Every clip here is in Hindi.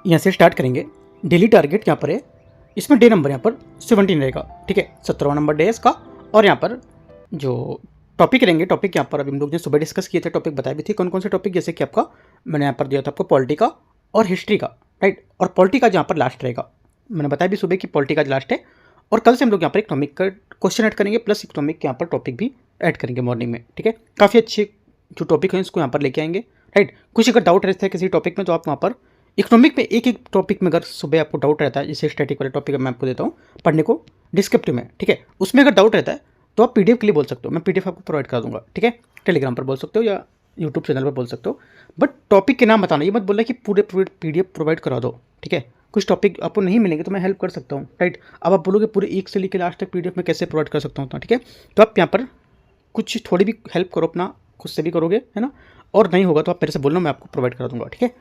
यहाँ से स्टार्ट करेंगे। डेली टारगेट यहाँ पर है, इसमें डे नंबर यहाँ पर 17 रहेगा, ठीक है, 17वां नंबर डे है इसका। और यहाँ पर जो टॉपिक रहेंगे, टॉपिक यहाँ पर अभी हम लोग ने सुबह डिस्कस किए थे, टॉपिक बताए भी थे कौन कौन से टॉपिक, जैसे कि आपका मैंने यहाँ पर दिया था आपको पॉलिटी का और हिस्ट्री का, राइट। और पॉलिटी का जहाँ पर लास्ट रहेगा, मैंने बताया भी सुबह कि पॉलिटी का लास्ट है। और कल से हम लोग यहाँ पर इकोनॉमिक का क्वेश्चन ऐड करेंगे, प्लस इकोनॉमिक के यहाँ पर टॉपिक भी ऐड करेंगे मॉर्निंग में, ठीक है। काफ़ी अच्छे जो टॉपिक हैं इसको यहाँ पर लेके आएंगे, राइट। कुछ अगर डाउट रहता है किसी टॉपिक में तो आप वहाँ पर इकोनॉमिक में एक टॉपिक में अगर सुबह आपको डाउट रहता है, जैसे स्टैटिक वाले टॉपिक मैं आपको देता हूँ पढ़ने को डिस्क्रिप्टिव में, ठीक है, उसमें अगर डाउट रहता है तो आप पीडीएफ के लिए बोल सकते हो, मैं पीडीएफ आपको प्रोवाइड कर दूंगा, ठीक है। टेलीग्राम पर बोल सकते हो या यूट्यूब चैनल पर बोल सकते हो, बट टॉपिक के नाम बताना, ये मत बोलना कि पूरे पीडीएफ प्रोवाइड करा दो, ठीक है। कुछ टॉपिक आपको नहीं मिलेंगे तो मैं हेल्प कर सकता हूँ, राइट। अब आप बोलोगे पूरे एक से लेकर लास्ट तक पीडीएफ में कैसे प्रोवाइड कर सकता हूँ, ठीक है। तो आप यहाँ पर कुछ थोड़ी भी हेल्प करो, अपना खुद से भी करोगे, है ना। और नहीं होगा तो आप मेरे से बोलना, मैं आपको प्रोवाइड करा दूंगा, ठीक है।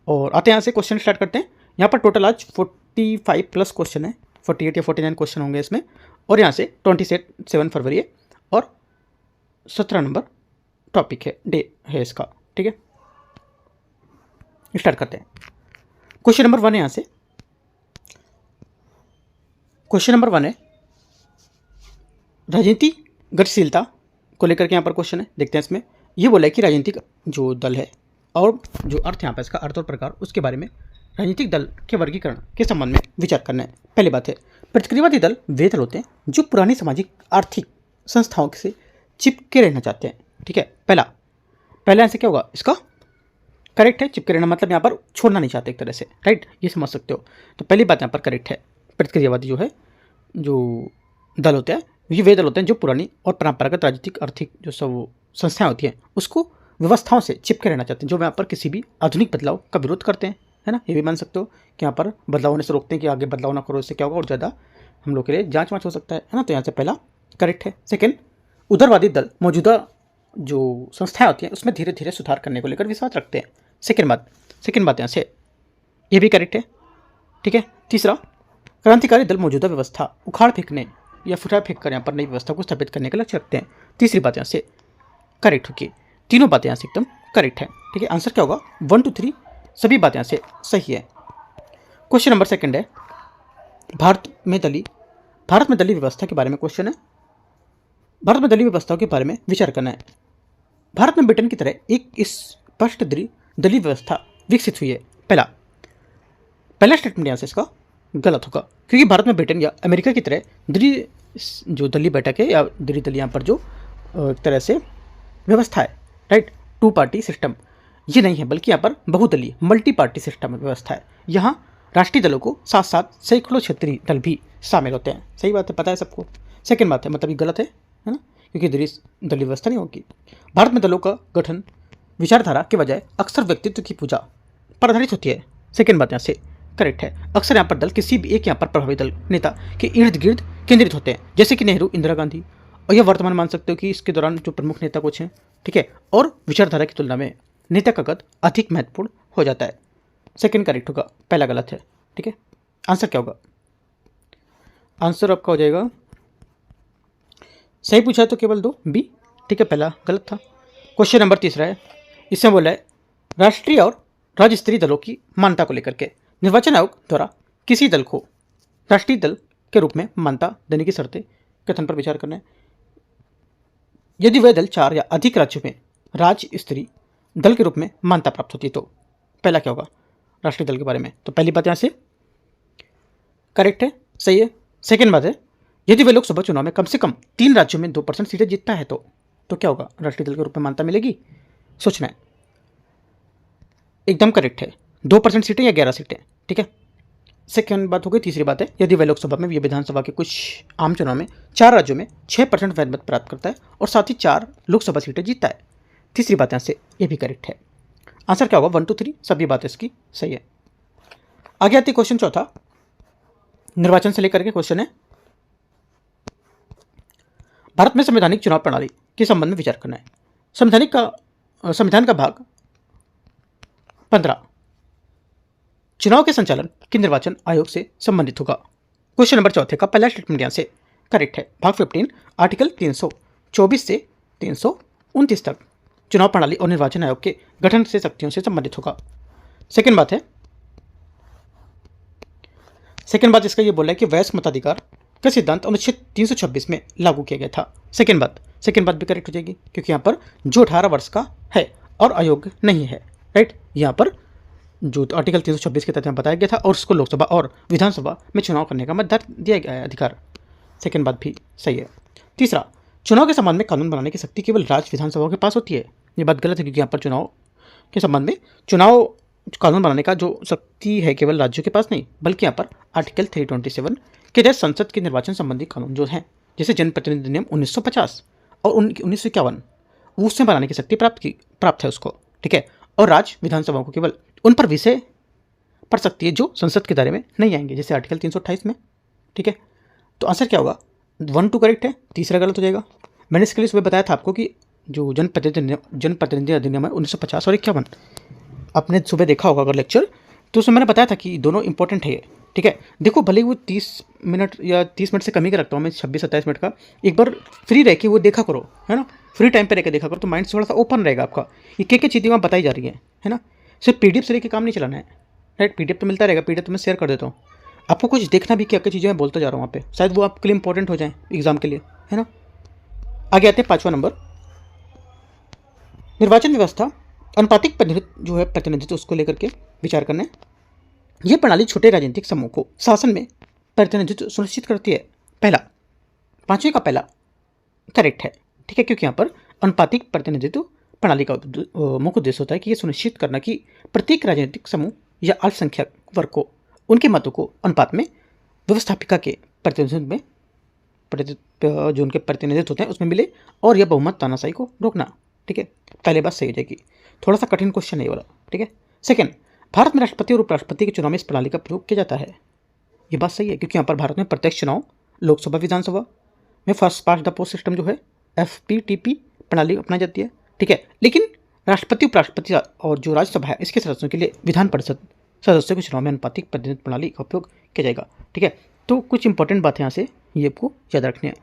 और आते हैं यहाँ से क्वेश्चन स्टार्ट करते हैं। यहाँ पर टोटल आज 45 प्लस क्वेश्चन है, 48 या 49 क्वेश्चन होंगे इसमें। और यहाँ से 27 फरवरी है और 17 नंबर टॉपिक है, डे है इसका, ठीक है। स्टार्ट करते हैं। क्वेश्चन नंबर 1 है यहाँ से, क्वेश्चन नंबर 1 है राजनीति गतिशीलता को लेकर के यहाँ पर क्वेश्चन है। देखते हैं इसमें, ये बोला है कि राजनीतिक जो दल है और जो अर्थ यहाँ पर इसका अर्थ और प्रकार, उसके बारे में राजनीतिक दल के वर्गीकरण के संबंध में विचार करना है। पहली बात है, प्रतिक्रियावादी दल वे दल होते हैं जो पुरानी सामाजिक आर्थिक संस्थाओं से चिपके रहना चाहते हैं, ठीक है। पहला आंसर क्या होगा इसका, करेक्ट है। चिपके रहना मतलब यहाँ पर छोड़ना नहीं चाहते एक तरह से, राइट, ये समझ सकते हो। तो पहली बात यहाँ पर करेक्ट है। प्रतिक्रियावादी जो है, जो दल होते हैं, ये वे दल होते हैं जो पुरानी और परंपरागत राजनीतिक आर्थिक जो सब संस्थाएं होती हैं उसको व्यवस्थाओं से चिपके रहना चाहते हैं, जो यहाँ पर किसी भी आधुनिक बदलाव का विरोध करते हैं, है ना। ये भी मान सकते हो कि यहाँ पर बदलाव होने से रोकते हैं कि आगे बदलाव ना करो, इससे क्या होगा और ज़्यादा हम लोग के लिए जांच वाँच हो सकता है ना। तो यहाँ से पहला करेक्ट है। सेकेंड, उदारवादी दल मौजूदा जो संस्थाएं होती हैं उसमें धीरे धीरे सुधार करने को लेकर विश्वास रखते हैं। सेकेंड बात यहाँ से ये भी करेक्ट है, ठीक है। तीसरा, क्रांतिकारी दल मौजूदा व्यवस्था उखाड़ फेंकने या फुटा फेंक कर यहाँ पर नई व्यवस्था को स्थापित करने का लक्ष्य रखते हैं। तीसरी बात यहाँ से करेक्ट होगी। तीनों बातें यहाँ से एकदम करेक्ट है, ठीक है। आंसर क्या होगा, 1 2 3 सभी बातें यहाँ से सही है। क्वेश्चन नंबर 2 है, भारत में दलीय व्यवस्था के बारे में क्वेश्चन है। भारत में दलीय व्यवस्था के बारे में विचार करना है। भारत में ब्रिटेन की तरह एक स्पष्ट दलीय व्यवस्था विकसित हुई है। पहला स्टेटमेंट यहाँ से इसका गलत होगा, क्योंकि भारत में ब्रिटेन या अमेरिका की तरह दलीय बैठक है या दलीय यहाँ पर जो एक तरह से व्यवस्था है, राइट, 2 पार्टी सिस्टम, ये नहीं है, बल्कि यहाँ पर बहुदलीय मल्टी पार्टी सिस्टम व्यवस्था है। यहाँ राष्ट्रीय दलों को साथ साथ सैकड़ों क्षेत्रीय दल भी शामिल होते हैं। सही बात है, पता है सबको। सेकेंड बात है, मतलब ये गलत है ना, क्योंकि दलीय व्यवस्था नहीं होगी। भारत में दलों का गठन विचारधारा के बजाय अक्सर व्यक्तित्व की पूजा पर आधारित होती है। सेकेंड बात यहाँ से करेक्ट है। अक्सर यहाँ पर दल किसी भी एक यहाँ पर प्रभावी दल नेता के इर्द गिर्द केंद्रित होते हैं, जैसे कि नेहरू, इंदिरा गांधी, और यह वर्तमान मान सकते हो कि इसके दौरान जो प्रमुख नेता कुछ हैं, ठीक है। और विचारधारा की तुलना में नेता का कद अधिक महत्वपूर्ण हो जाता है। सेकेंड करेक्ट होगा, पहला गलत है, ठीक है। आंसर क्या होगा, आंसर आपका हो जाएगा, सही पूछा है तो केवल 2 बी, ठीक है, पहला गलत था। क्वेश्चन नंबर 3 है, इसमें बोला है राष्ट्रीय और राज्य स्तरीय दलों की मान्यता को लेकर के निर्वाचन आयोग द्वारा किसी दल को राष्ट्रीय दल के रूप में मान्यता देने की शर्तें कथन पर विचार करना है। यदि वह दल 4 या अधिक राज्यों में राज्य स्तरीय दल के रूप में मान्यता प्राप्त होती है तो पहला क्या होगा राष्ट्रीय दल के बारे में, तो पहली बात यहाँ से करेक्ट है, सही है। सेकेंड बात है, यदि वह लोकसभा चुनाव में कम से कम 3 राज्यों में 2% सीटें जीतता है तो क्या होगा, राष्ट्रीय दल के रूप में मान्यता मिलेगी, सोचना है। एकदम करेक्ट है, 2% सीटें या 11 सीटें, ठीक है। सेकेंड बात हो गई। तीसरी बात है, यदि वह लोकसभा में या विधानसभा के कुछ आम चुनाव में 4 राज्यों में 6% बहुमत प्राप्त करता है और साथ ही 4 लोकसभा सीटें जीतता है। तीसरी बात यहाँ से ये भी करेक्ट है। आंसर क्या होगा, 1 2 3 सभी बातें इसकी सही है। आगे आती क्वेश्चन चौथा, निर्वाचन से लेकर के क्वेश्चन है, भारत में संवैधानिक चुनाव प्रणाली के संबंध में विचार करना है। संविधान का भाग 15 चुनाव के संचालन के निर्वाचन आयोग से संबंधित होगा। क्वेश्चन नंबर 4 का पहला स्टेटमेंट यहाँ से करेक्ट है। भाग 15 आर्टिकल 324 से 329 तक चुनाव प्रणाली और निर्वाचन आयोग के गठन से शक्तियों से संबंधित होगा। सेकेंड बात है, सेकेंड बात इसका ये बोला है कि वयस्क मताधिकार का सिद्धांत अनुच्छेद 326 में लागू किया गया था। सेकेंड बात भी करेक्ट हो जाएगी, क्योंकि यहाँ पर जो 18 वर्ष का है और अयोग्य नहीं है, राइट, यहाँ पर जो आर्टिकल 326 के तहत बताया गया था और उसको लोकसभा और विधानसभा में चुनाव करने का मत दिया गया है अधिकार। सेकेंड बात भी सही है। तीसरा, चुनाव के संबंध में कानून बनाने की शक्ति केवल राज्य विधानसभाओं के पास होती है। ये बात गलत है, क्योंकि यहाँ पर चुनाव के संबंध में कानून बनाने का जो शक्ति है केवल राज्यों के पास नहीं, बल्कि यहाँ पर आर्टिकल 327 के तहत संसद के निर्वाचन संबंधी कानून जो हैं, जैसे जनप्रतिनिधि अधिनियम 1950 और 1951, उसमें बनाने की शक्ति प्राप्त है उसको, ठीक है। और राज्य विधानसभाओं को केवल उन पर विषय पड़ सकती है जो संसद के दायरे में नहीं आएंगे, जैसे आर्टिकल 328 में, ठीक है। तो आंसर क्या होगा? 1 2 करेक्ट है, तीसरा गलत हो जाएगा। मैंने इसके लिए सुबह बताया था आपको कि जो जनप्रतिनिधि अधिनियम है 1950 और 51, आपने सुबह देखा होगा अगर लेक्चर, तो उसमें मैंने बताया था कि दोनों इंपॉर्टेंट है ये, ठीक है। देखो, भले ही वो 30 मिनट या 30 मिनट से कम ही का रखता हूँ मैं, 26-27 मिनट का, एक बार फ्री रह के वो देखा करो, है ना, फ्री टाइम पे रह के देखा करो, तो माइंड थोड़ा सा ओपन रहेगा आपका। ये क्या चीज़ें वहाँ बताई जा रही है ना। सिर्फ PDF से लेके काम नहीं चलाना है, राइट। PDF तो मिलता रहेगा, PDF तो मैं शेयर कर देता हूँ आपको। कुछ देखना भी क्या क्या चीज़ें मैं बोलता जा रहा हूँ वहाँ पे, शायद वो आपके लिए इंपॉर्टेंट हो जाए एग्जाम के लिए, है ना। आगे आते हैं 5वां नंबर, निर्वाचन व्यवस्था अनुपातिक जो है प्रतिनिधित्व, उसको लेकर के विचार करने। यह प्रणाली छोटे राजनीतिक समूह को शासन में प्रतिनिधित्व सुनिश्चित करती है। पहला, 5वें का पहला करेक्ट है, ठीक है, क्योंकि यहाँ पर अनुपातिक प्रतिनिधित्व प्रणाली का मुख्य उद्देश्य होता है कि यह सुनिश्चित करना कि प्रत्येक राजनीतिक समूह या अल्पसंख्यक वर्ग को उनके मतों को अनुपात में व्यवस्थापिका के प्रतिनिधित्व में जो उनके प्रतिनिधित्व होते हैं उसमें मिले, और यह बहुमत तानाशाही को रोकना, ठीक है। पहले बात सही हो जाएगी, थोड़ा सा कठिन क्वेश्चन है ये वाला, ठीक है। सेकंड, भारत में राष्ट्रपति और उपराष्ट्रपति के चुनाव में इस प्रणाली का प्रयोग किया जाता है। ये बात सही है, क्योंकि यहाँ पर भारत में प्रत्यक्ष चुनाव लोकसभा विधानसभा में first past the post system जो है FPTP प्रणाली अपनाई जाती है, ठीक है। लेकिन राष्ट्रपति उपराष्ट्रपति और जो राज्यसभा है इसके सदस्यों के लिए विधान परिषद सदस्यों के चुनाव में अनुपातिक प्रतिनिधित्व प्रणाली का उपयोग किया जाएगा, ठीक है। तो कुछ इंपॉर्टेंट बातें यहाँ से ये आपको याद रखनी है।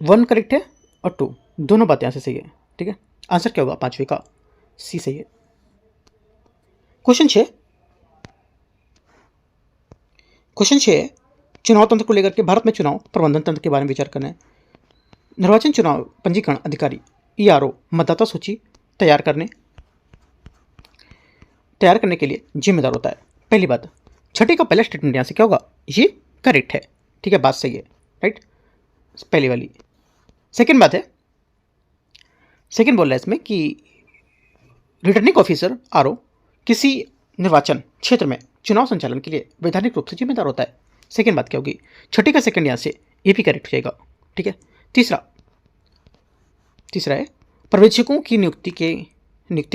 1 करेक्ट है और 2 दोनों बातें यहाँ से सही है, ठीक है। आंसर क्या होगा? 5वें का C सही है। क्वेश्चन 6 चुनाव तंत्र को लेकर के भारत में चुनाव प्रबंधन तंत्र के बारे में विचार करना है। निर्वाचन चुनाव पंजीकरण अधिकारी ERO मतदाता सूची तैयार करने के लिए जिम्मेदार होता है। पहली बात, 6 का पहला स्टेटमेंट यहाँ से क्या होगा? ये करेक्ट है, ठीक है, बात सही है, राइट, पहली वाली। सेकंड बात है, सेकंड बोल रहा है इसमें कि रिटर्निंग ऑफिसर RO किसी निर्वाचन क्षेत्र में चुनाव संचालन के लिए वैधानिक रूप से जिम्मेदार होता है। सेकंड बात क्या होगी? 6 का सेकंड यहाँ से ये भी करेक्ट हो जाएगा, ठीक है। तीसरा है, पर्यवेक्षकों की नियुक्ति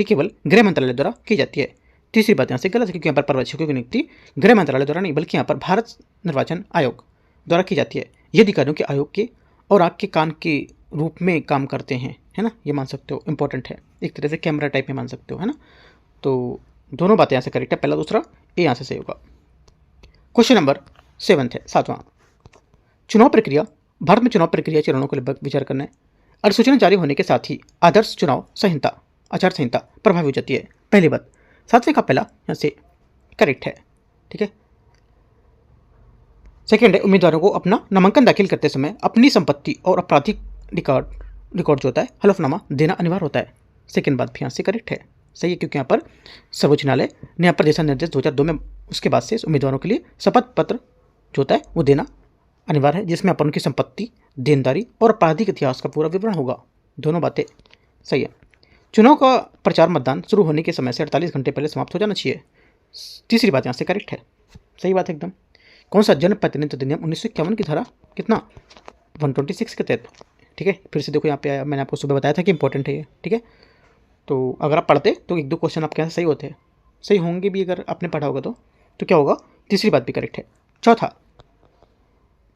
केवल गृह मंत्रालय द्वारा की जाती है। तीसरी बात यहाँ से गलत है, क्योंकि यहाँ पर पर्यवेक्षकों की नियुक्ति गृह मंत्रालय द्वारा नहीं, बल्कि यहाँ पर भारत निर्वाचन आयोग द्वारा की जाती है। ये अधिकारियों के आयोग के और आँख के कान के रूप में काम करते हैं, है ना, ये मान सकते हो, इंपॉर्टेंट है, एक तरह से कैमरा टाइप में मान सकते हो, है ना। तो दोनों बातें यहाँ से करेक्ट है, पहला दूसरा ये यहाँ से सही होगा। क्वेश्चन नंबर 7 है, 7वां, चुनाव प्रक्रिया। भारत में चुनाव प्रक्रिया चरणों को लगभग विचार करना है। अधिसूचना जारी होने के साथ ही आदर्श चुनाव आचार संहिता प्रभावी हो जाती है। पहली बात, 7वें का पहला यहाँ से करेक्ट है, ठीक है। सेकेंड है, उम्मीदवारों को अपना नामांकन दाखिल करते समय अपनी संपत्ति और आपराधिक रिकॉर्ड जो होता है हलफनामा देना अनिवार्य होता है। सेकेंड बात भी यहाँ से करेक्ट है, सही है, क्योंकि यहाँ पर सर्वोच्च न्यायालय ने यहाँ पर दिशा निर्देश 2002 में उसके बाद से उम्मीदवारों के लिए शपथ पत्र जो होता है वो देना अनिवार्य है, जिसमें अपन की संपत्ति, देनदारी और आपराधिक इतिहास का पूरा विवरण होगा। दोनों बातें सही है। चुनाव का प्रचार मतदान शुरू होने के समय से 48 घंटे पहले समाप्त हो जाना चाहिए। तीसरी बात यहाँ से करेक्ट है, सही बात है एकदम। कौन सा? जनप्रतिनिधित्व अधिनियम 1951 की धारा कितना? 126 के तहत, ठीक है। फिर से देखो यहाँ पे आया, मैंने आपको सुबह बताया था कि इंपॉर्टेंट है ये, ठीक है। तो अगर आप पढ़ते तो 1-2 क्वेश्चन आपके यहाँ सही होते हैं, सही होंगे भी अगर आपने पढ़ा होगा तो क्या होगा? तीसरी बात भी करेक्ट है। चौथा,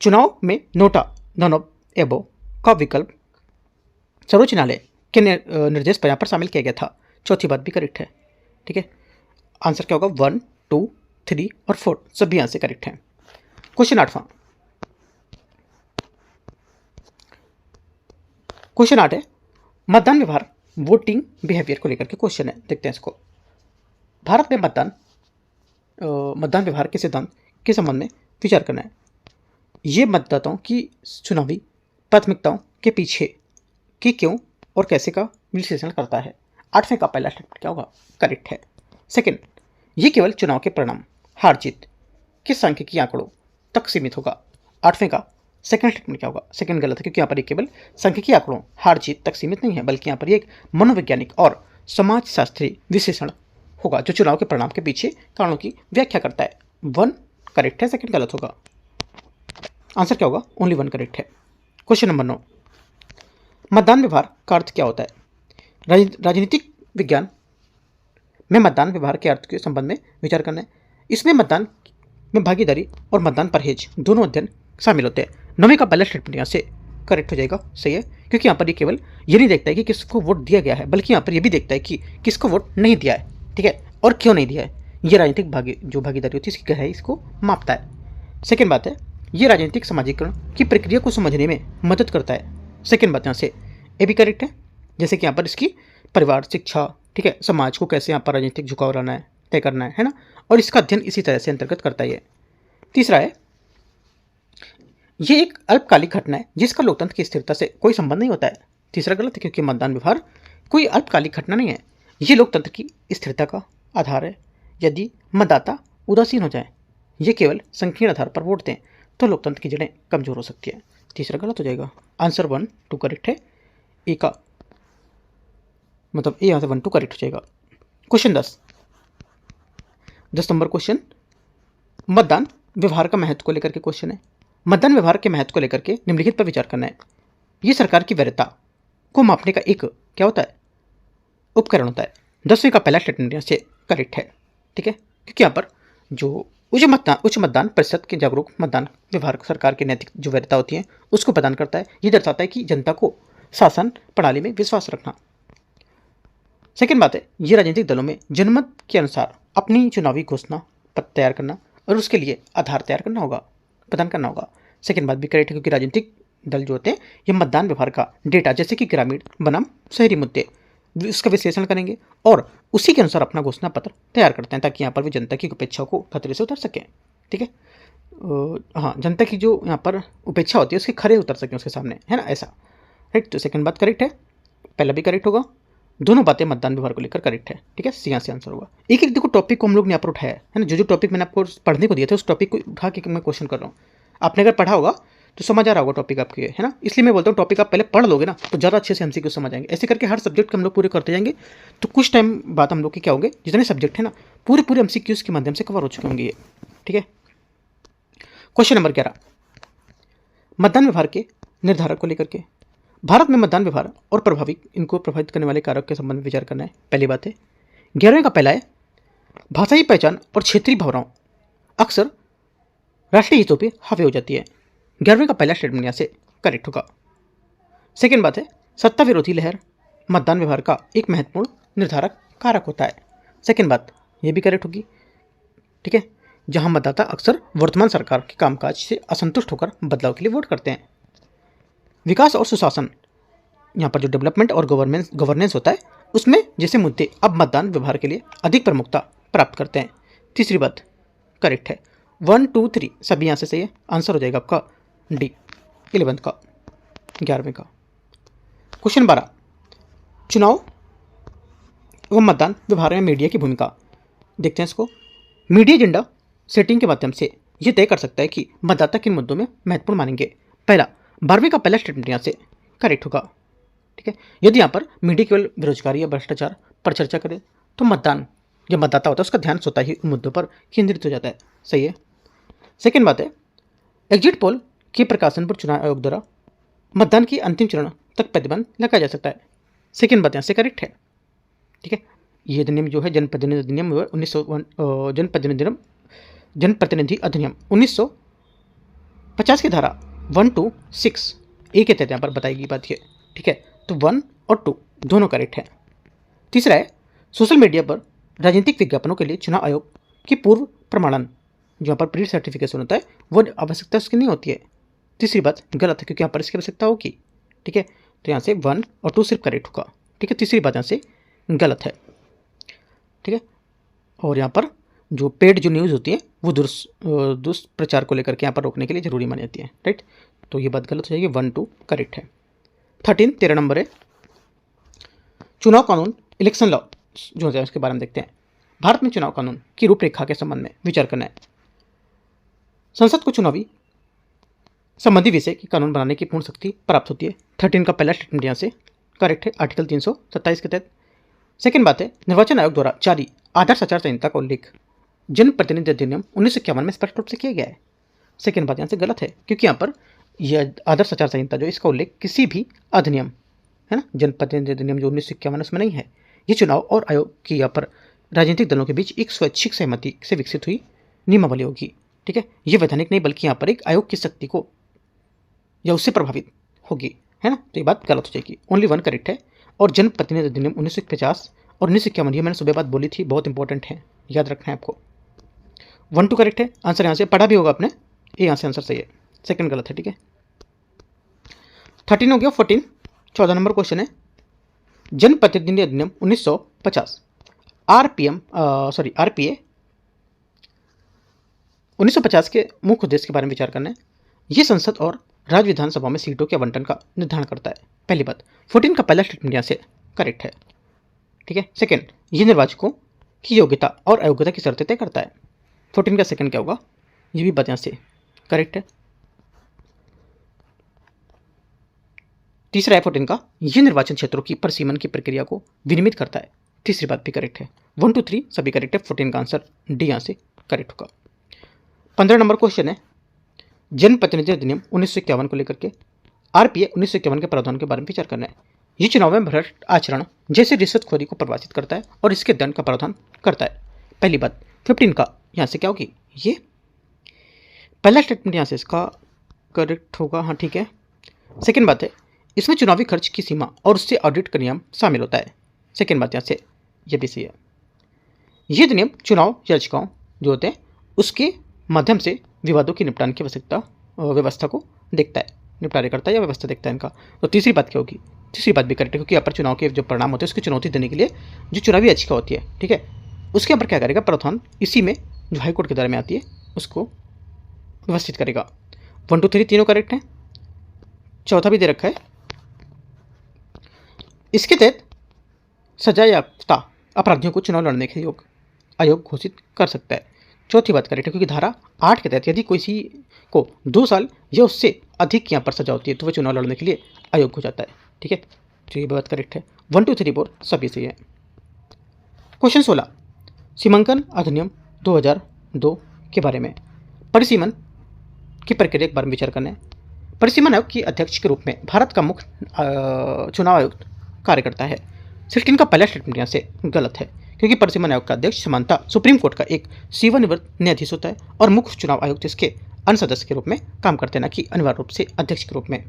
चुनाव में नोटा नन ऑफ एबो का विकल्प सर्वोच्च न्यायालय के निर्देश पर यहाँ पर शामिल किया गया था। चौथी बात भी करेक्ट है, ठीक है। आंसर क्या होगा? 1, 2, 3 और 4 सभी यहाँ से करेक्ट हैं। क्वेश्चन 8वां, क्वेश्चन 8 है, मतदान व्यवहार वोटिंग बिहेवियर को लेकर के क्वेश्चन है, देखते हैं इसको। भारत में मतदान मतदान व्यवहार के सिद्धांत के संबंध में विचार करना है। ये मतदाताओं की चुनावी प्राथमिकताओं के पीछे कि क्यों और कैसे का विश्लेषण करता है। 8वें का पहला स्टेटमेंट क्या होगा? करेक्ट है। सेकंड, ये केवल चुनाव के परिणाम, हार जीत के सांख्यिकी आंकड़ों तक सीमित होगा। 8वें का सेकंड स्टेटमेंट क्या होगा? सेकंड गलत है, क्योंकि यहाँ पर ये केवल सांख्यिकी आंकड़ों, हार जीत तक सीमित नहीं है, बल्कि यहाँ पर एक मनोवैज्ञानिक और समाजशास्त्री विश्लेषण होगा जो चुनाव के परिणाम के पीछे कारणों की व्याख्या करता है। 1 करेक्ट है, सेकंड गलत होगा। आंसर क्या होगा? ओनली 1 करेक्ट है। क्वेश्चन नंबर 9, मतदान व्यवहार का अर्थ क्या होता है? राजनीतिक विज्ञान में मतदान व्यवहार के अर्थ के संबंध में विचार करना है। इसमें मतदान में भागीदारी और मतदान परहेज दोनों अध्ययन शामिल होते हैं। 9वें का पहला स्टेटमेंट यहाँ से करेक्ट हो जाएगा, सही है, क्योंकि यहाँ पर ये केवल ये नहीं देखता है कि किसको वोट दिया गया है, बल्कि यहाँ पर ये भी देखता है कि किसको वोट नहीं दिया है, ठीक है, और क्यों नहीं दिया है। ये राजनीतिक भागीदारी होती है, इसकी गहराई इसको मापता है। सेकेंड बात है, ये राजनीतिक समाजीकरण की प्रक्रिया को समझने में मदद करता है। सेकेंड बात यहाँ से ये भी करेक्ट है, जैसे कि यहाँ पर इसकी परिवार, शिक्षा, ठीक है, समाज को कैसे यहाँ पर राजनीतिक झुकाव लाना है, तय करना है ना, और इसका अध्ययन इसी तरह से अंतर्गत करता है। तीसरा है, ये एक अल्पकालिक घटना है जिसका लोकतंत्र की स्थिरता से कोई संबंध नहीं होता है। तीसरा गलत है, क्योंकि मतदान व्यवहार कोई अल्पकालिक घटना नहीं है, ये लोकतंत्र की स्थिरता का आधार है। यदि मतदाता उदासीन हो जाए, ये केवल संकीर्ण आधार पर वोट दें, तो लोकतंत्र की जड़ें कमजोर हो सकती है। तीसरा गलत हो जाएगा। आंसर 1 2 करेक्ट है। ए का मतलब ए यहाँ से 1 2 करेक्ट हो जाएगा। क्वेश्चन 10 नंबर क्वेश्चन, मतदान व्यवहार का महत्व को लेकर के क्वेश्चन है। मतदान व्यवहार के महत्व को लेकर के निम्नलिखित पर विचार करना है। ये सरकार की वैधता को मापने का एक क्या होता है? उपकरण होता है। 10वें का पहला स्टेटमेंट यहाँ से करेक्ट है, ठीक है, क्योंकि यहाँ पर जो उच्च मतदान प्रतिशत के जागरूक मतदान व्यवहार सरकार की नैतिक जो वैधता होती है उसको प्रदान करता है। ये दर्शाता है कि जनता को शासन प्रणाली में विश्वास रखना। सेकेंड बात है, ये राजनीतिक दलों में जनमत के अनुसार अपनी चुनावी घोषणा पत्र तैयार करना और उसके लिए आधार तैयार करना होगा, प्रदान करना होगा। सेकेंड बात भी करेक्ट है, क्योंकि राजनीतिक दल जो होते हैं ये मतदान व्यवहार का डेटा, जैसे कि ग्रामीण बनाम शहरी मुद्दे, उसका विश्लेषण करेंगे और उसी के अनुसार अपना घोषणा पत्र तैयार करते हैं, ताकि यहाँ पर भी जनता की उपेक्षा को खतरे से उतर सकें, ठीक है। हाँ, जनता की जो यहाँ पर उपेक्षा होती है उसके खरे उतर सकें उसके सामने, है ना, ऐसा, राइट। तो सेकंड बात करेक्ट है, पहला भी करेक्ट होगा। दोनों बातें मतदान व्यवहार को लेकर करेक्ट है, ठीक है, यहाँ से आंसर होगा। एक एक देखो टॉपिक को हम लोग ने यहाँ पर उठाया है ना, जो टॉपिक मैंने आपको पढ़ने को दिया था उस टॉपिक को उठा के मैं क्वेश्चन कर रहा हूँ। आपने अगर पढ़ा होगा तो समझ आ रहा होगा टॉपिक आपके, है ना, इसलिए मैं बोलता हूँ टॉपिक आप पहले पढ़ लोगे ना तो ज़्यादा अच्छे से एमसीक्यू समझ आएंगे। ऐसे करके हर सब्जेक्ट हम लोग पूरे करते जाएंगे, तो कुछ टाइम बाद हम लोग के क्या होंगे, जितने सब्जेक्ट है ना पूरे एमसीक्यूज के माध्यम से कवर हो चुके होंगे ये, ठीक है। क्वेश्चन नंबर 11, मतदान व्यवहार के निर्धारक को लेकर के। भारत में मतदान व्यवहार और इनको प्रभावित करने वाले कारक के संबंध में विचार करना है। पहली बात है, 11वें का पहला है, भाषाई पहचान और क्षेत्रीय भावनाओं अक्सर राष्ट्रीय हितों पर हावी हो जाती है। 11वें का पहला स्टेटमेंट यहाँ से करेक्ट होगा। सेकेंड बात है, सत्ता विरोधी लहर मतदान व्यवहार का एक महत्वपूर्ण निर्धारक कारक होता है। सेकेंड बात ये भी करेक्ट होगी, ठीक है, जहां मतदाता अक्सर वर्तमान सरकार के कामकाज से असंतुष्ट होकर बदलाव के लिए वोट करते हैं। विकास और सुशासन, यहाँ पर जो डेवलपमेंट और गवर्नेंस होता है उसमें जैसे मुद्दे अब मतदान व्यवहार के लिए अधिक प्रमुखता प्राप्त करते हैं। तीसरी बात करेक्ट है। 1 2 3 सभी यहाँ से सही है। आंसर हो जाएगा आपका डी 11 का, 11वें का। क्वेश्चन 12, चुनाव एवं मतदान व्यवहार में मीडिया की भूमिका। देखते हैं इसको। मीडिया एजेंडा सेटिंग के माध्यम से यह तय कर सकता है कि मतदाता किन मुद्दों में महत्वपूर्ण मानेंगे। पहला, 12वें का पहला स्टेटमेंट यहाँ से करेक्ट होगा, ठीक है। यदि यहाँ पर मीडिया केवल बेरोजगारी या भ्रष्टाचार पर चर्चा करे तो जो मतदाता होता है उसका ध्यान स्वतः ही उन मुद्दों पर केंद्रित हो जाता है, सही है। सेकेंड बात है, एग्जिट पोल के प्रकाशन पर चुनाव आयोग द्वारा मतदान की अंतिम चरण तक प्रतिबंध लगाया जा सकता है। सेकेंड बात यहाँ से करेक्ट है, ठीक है। ये अधिनियम जो है जनप्रतिनिधि अधिनियम 1900 जनप्रतिनिधि अधिनियम 1950 की धारा 1 2 6 ए के तहत यहाँ पर बताई गई बात है, ठीक है। तो 1 और 2 दोनों करेक्ट है। तीसरा है, सोशल मीडिया पर राजनीतिक विज्ञापनों के लिए चुनाव आयोग की पूर्व प्रमाणन जो यहाँ पर प्री सर्टिफिकेशन होता है वो आवश्यकता उसकी नहीं होती है। तीसरी बात गलत है, क्योंकि यहाँ पर इसकी आवश्यकता होगी, ठीक है। तो यहाँ से 1 और 2 सिर्फ करेक्ट होगा, ठीक है। तीसरी बात यहाँ से गलत है, ठीक है। और यहाँ पर जो पेड जो न्यूज़ होती है वो दुष्प्रचार को लेकर के यहाँ पर रोकने के लिए जरूरी मानी जाती है, राइट। तो ये बात गलत हो जाएगी, 1 2 करेक्ट है। 13 नंबर है, चुनाव कानून इलेक्शन लॉ जो होता है उसके बारे में देखते हैं। भारत में चुनाव कानून की रूपरेखा के संबंध में विचार करना है। संसद को चुनावी संबंधी विषय की कानून बनाने की पूर्ण शक्ति प्राप्त होती है। 13 का पहला स्टेटमेंट यहाँ से करेक्ट है, आर्टिकल 327 के तहत। सेकेंड बात है, निर्वाचन आयोग द्वारा जारी आदर्श आचार संहिता का उल्लेख जनप्रतिनिधि अधिनियम 1951 में स्पष्ट रूप से किया गया है। सेकेंड बात यहाँ से गलत है, क्योंकि यहाँ पर यह आदर्श आचार संहिता जो इसका उल्लेख किसी भी अधिनियम है ना, जनप्रतिनिधि अधिनियम जो 1951 उसमें नहीं है। ये चुनाव और आयोग की यहाँ पर राजनीतिक दलों के बीच एक स्वैच्छिक सहमति से विकसित हुई नियमावली होगी, ठीक है। ये वैधानिक नहीं बल्कि यहाँ पर एक आयोग की शक्ति को या उससे प्रभावित होगी, है ना। तो ये बात गलत हो जाएगी, ओनली 1 करेक्ट है। और जनप्रतिनिधि अधिनियम 1950 और 1951 ये मैंने सुबह बात बोली थी, बहुत इंपॉर्टेंट है, याद रखना है आपको। 1 2 करेक्ट है, आंसर यहाँ से पढ़ा भी होगा आपने, ये यहाँ से आंसर सही है, सेकंड गलत है, ठीक है। 13 हो गया। 14 नंबर क्वेश्चन है, जनप्रतिनिधि अधिनियम 1950 आरपीए 1950 के मुख्य उद्देश्य के बारे में विचार करना है। ये संसद और राज्य विधानसभा में सीटों के आवंटन का निर्धारण करता है। पहली बात, 14 का पहला स्टेटमेंट यहाँ से करेक्ट है, ठीक है। सेकंड, ये निर्वाचकों की योग्यता और अयोग्यता की शर्तें तय करता है। 14 का सेकंड क्या होगा, ये भी बात यहाँ से करेक्ट है। तीसरा है 14 का, ये निर्वाचन क्षेत्रों की परिसीमन की प्रक्रिया को विनियमित करता है। तीसरी बात भी करेक्ट है। 1 2 3 सभी करेक्ट है, 14 का आंसर डी यहाँ से करेक्ट होगा। 15 नंबर क्वेश्चन है, जनप्रतिनिधि अधिनियम 1951 को लेकर के आरपीए 1951 के प्रावधान के बारे में विचार करना है। ये चुनाव में भ्रष्ट आचरण जैसे रिश्वतखोरी को परिभाषित करता है और इसके दंड का प्रावधान करता है। पहली बात, 15 का यहाँ से क्या होगी, ये पहला स्टेटमेंट यहाँ से इसका करेक्ट होगा, हाँ ठीक है। सेकेंड बात है, इसमें चुनावी खर्च की सीमा और उससे ऑडिट का नियम शामिल होता है। सेकेंड बात यहाँ से ये भी सही है। ये अधिनियम चुनाव याचिकाओं जो होते हैं उसके माध्यम से विवादों की निपटान की व्यवस्था को देखता है, निपटारे करता है या व्यवस्था देखता है इनका। तो तीसरी बात क्या होगी, तीसरी बात भी करेक्ट है, क्योंकि यहाँ पर चुनाव के जो परिणाम होते हैं उसकी चुनौती देने के लिए जो चुनावी याचिका होती है, ठीक है, उसके ऊपर क्या करेगा प्रावधान, इसी में जो हाईकोर्ट के दायरे में आती है उसको व्यवस्थित करेगा। 1 2 3 तीनों करेक्ट हैं, चौथा भी दे रखा है। इसके तहत सजा याफ्ता अपराधियों को चुनाव लड़ने के योग्य आयोग घोषित कर सकता है। चौथी बात करेक्ट है, क्योंकि धारा 8 के तहत यदि किसी को 2 साल या उससे अधिक यहाँ पर सजा होती है तो वह चुनाव लड़ने के लिए आयोग हो जाता है, ठीक है। तो ये बात करेक्ट है। 1 2 3 4 सभी सही है। क्वेश्चन 16, सीमांकन अधिनियम 2002 के बारे में परिसीमन की प्रक्रिया के बारे में विचार करना है। परिसीमन आयोग के अध्यक्ष के रूप में भारत का मुख्य चुनाव आयुक्त कार्य करता है। 16 का पहला स्टेटमेंट यहाँ से गलत है, क्योंकि परिसीमन आयोग का अध्यक्ष समानता सुप्रीम कोर्ट का एक सेवानिवृत्त न्यायाधीश होता है और मुख्य चुनाव आयुक्त इसके अन्य सदस्य के रूप में काम करते हैं, न कि अनिवार्य रूप से अध्यक्ष के रूप में।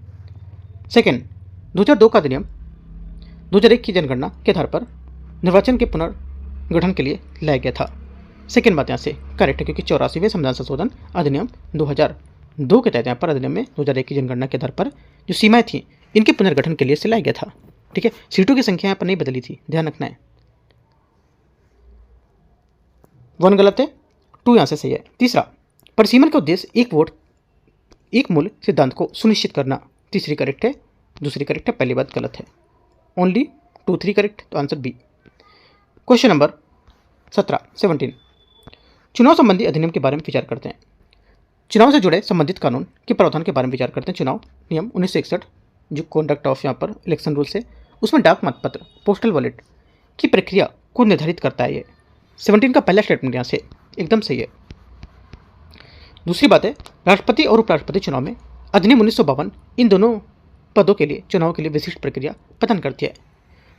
सेकेंड, 2002 का अधिनियम 2001 की जनगणना के आधार पर निर्वाचन के पुनर्गठन के लिए लाया गया था। सेकेंड बात यहाँ से करेक्ट है, क्योंकि 84वें संविधान संशोधन अधिनियम 2002 के तहत यहाँ पर अधिनियम में 2001 की जनगणना के आधार पर जो सीमाएं थी इनके पुनर्गठन के लिए से लाया गया था, ठीक है। सीटों की संख्या यहाँ पर नहीं बदली थी, ध्यान रखना है। 1 गलत है, 2 यहाँ से सही है। तीसरा, परिसीमन का उद्देश्य एक वोट एक मूल्य सिद्धांत को सुनिश्चित करना। तीसरी करेक्ट है, दूसरी करेक्ट है, पहली बात गलत है। ओनली 2 3 करेक्ट, तो आंसर बी। क्वेश्चन नंबर 17 चुनाव संबंधी अधिनियम के बारे में विचार करते हैं। चुनाव से जुड़े संबंधित कानून के प्रावधान के बारे में विचार करते हैं। चुनाव नियम 1961 जो कंडक्ट ऑफ यहाँ पर इलेक्शन रूल्स है, उसमें डाक मतपत्र पोस्टल वॉलेट की प्रक्रिया को निर्धारित करता है। ये 17 का पहला स्टेटमेंट यहाँ से एकदम सही है। दूसरी बात है, राष्ट्रपति और उपराष्ट्रपति चुनाव में अधिनियम 1952 इन दोनों पदों के लिए चुनाव के लिए विशिष्ट प्रक्रिया प्रदान करती है।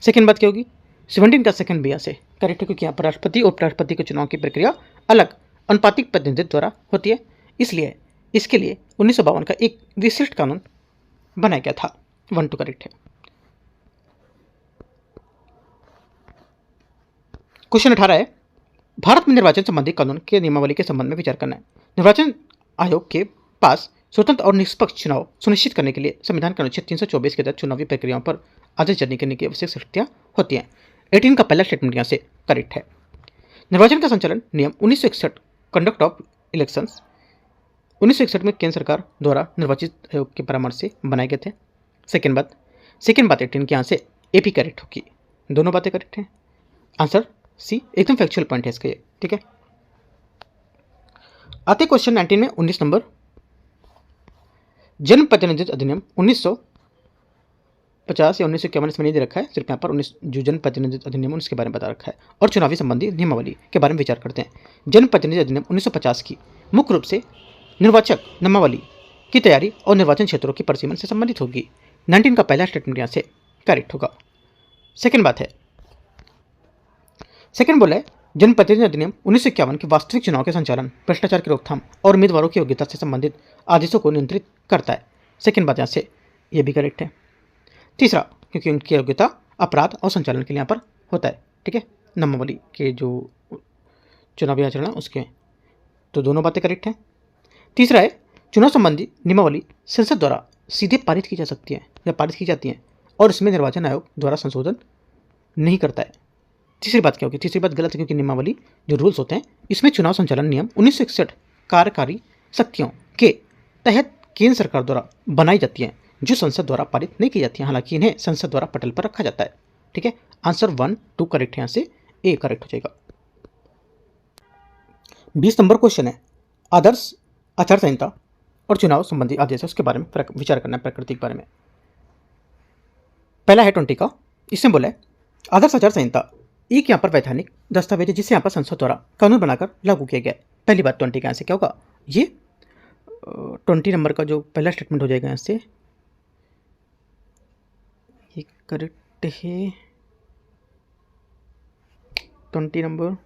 सेकेंड बात क्या होगी, 17 का सेकंड भी यहाँ से करेक्ट है, क्योंकि यहाँ पर राष्ट्रपति और उपराष्ट्रपति के चुनाव की प्रक्रिया अलग अनुपातिक प्रतिनिधित्व द्वारा होती है, इसलिए इसके लिए 1952 का एक विशिष्ट कानून बनाया गया था। 1 2 करेक्ट है। क्वेश्चन 18 है, भारत में निर्वाचन संबंधी कानून के नियमावली के संबंध में विचार करना है। निर्वाचन आयोग के पास स्वतंत्र और निष्पक्ष चुनाव सुनिश्चित करने के लिए संविधान के अनुच्छेद 324 के तहत चुनावी प्रक्रियाओं पर आदेश जारी करने की आवश्यक शक्तियाँ होती हैं। 18 का पहला स्टेटमेंट यहाँ से करेक्ट है। निर्वाचन का संचालन नियम 1961 कंडक्ट ऑफ इलेक्शंस 1961 में केंद्र सरकार द्वारा निर्वाचित आयोग के परामर्श से बनाए गए थे। सेकेंड बात 18 के यहाँ से एपी करेक्ट होगी, दोनों बातें करेक्ट हैं। आंसर सी एकदम फैक्चुअल पॉइंट है इसका ये, ठीक है। आते क्वेश्चन 19 में 19 नंबर, जन प्रतिनिधित्व अधिनियम 1950 या 1951 इसमें नहीं दे रखा है, सिर्फ यहाँ पर 19 जो जन प्रतिनिधित्व अधिनियम उसके बारे में बता रखा है और चुनावी संबंधी नियमावली के बारे में विचार करते हैं। जन प्रतिनिधित्व अधिनियम 1950 की मुख्य रूप से निर्वाचक नामावली की तैयारी और निर्वाचन क्षेत्रों की परिसीमन से संबंधित होगी। 19 का पहला स्टेटमेंट यहाँ से करेक्ट होगा। सेकेंड बोला है जनप्रतिनिधि अधिनियम 1951 के वास्तविक चुनाव के संचालन, भ्रष्टाचार की रोकथाम और उम्मीदवारों की योग्यता से संबंधित आदेशों को नियंत्रित करता है। सेकेंड बात यहाँ से ये भी करेक्ट है। तीसरा, क्योंकि उनकी योग्यता अपराध और संचालन के लिए यहाँ पर होता है, ठीक है, नामावली के जो चुनावी आचरण उसके, तो दोनों बातें करेक्ट हैं। तीसरा है चुनाव संबंधी नियमावली संसद द्वारा सीधे पारित की जा सकती है या पारित की जाती है और इसमें निर्वाचन आयोग द्वारा संशोधन नहीं करता है। तीसरी बात क्या होगी? तीसरी बात गलत है, क्योंकि नियमावली जो रूल्स होते हैं इसमें चुनाव संचालन नियम 1961 कार्यकारी शक्तियों के तहत केंद्र सरकार द्वारा बनाई जाती है, जो संसद द्वारा पारित नहीं की जाती है, हालांकि इन्हें संसद द्वारा पटल पर रखा जाता है, ठीक है। आंसर 1, 2 करेक्ट है, यहाँ से ए करेक्ट हो जाएगा। 20 नंबर क्वेश्चन है आदर्श आचार संहिता और चुनाव संबंधी आदेश, उसके बारे में विचार करना है, प्रकृति के बारे में। पहला है 20 का, इसमें बोला है आदर्श आचार संहिता एक यहाँ पर वैधानिक दस्तावेज है जिसे यहाँ पर संसद द्वारा कानून बनाकर लागू किया गया है। पहली बात 20 का यहाँ से क्या होगा? ये 20 नंबर का जो पहला स्टेटमेंट हो जाएगा यहाँ से ये करेक्ट है। 20 नंबर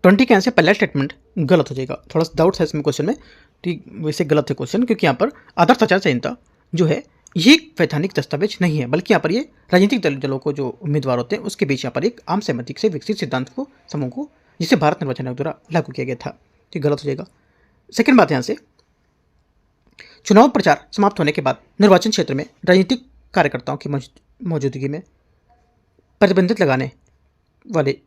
के यहाँ से पहला स्टेटमेंट गलत हो जाएगा, थोड़ा सा डाउट है इसमें क्वेश्चन में, ठीक वैसे गलत है क्वेश्चन, क्योंकि यहाँ पर आदर्श आचार संहिता जो है ये वैधानिक दस्तावेज नहीं है, बल्कि यहाँ पर ये राजनीतिक दलों को जो उम्मीदवार होते हैं उसके बीच यहाँ पर एक आम सहमति से विकसित सिद्धांत को समूह को जिसे भारत निर्वाचन आयोग द्वारा लागू किया गया था, ठीक गलत हो जाएगा। सेकेंड बात यहाँ से चुनाव प्रचार समाप्त होने के बाद निर्वाचन क्षेत्र में राजनीतिक कार्यकर्ताओं की मौजूदगी में प्रतिबंधित लगाने वाले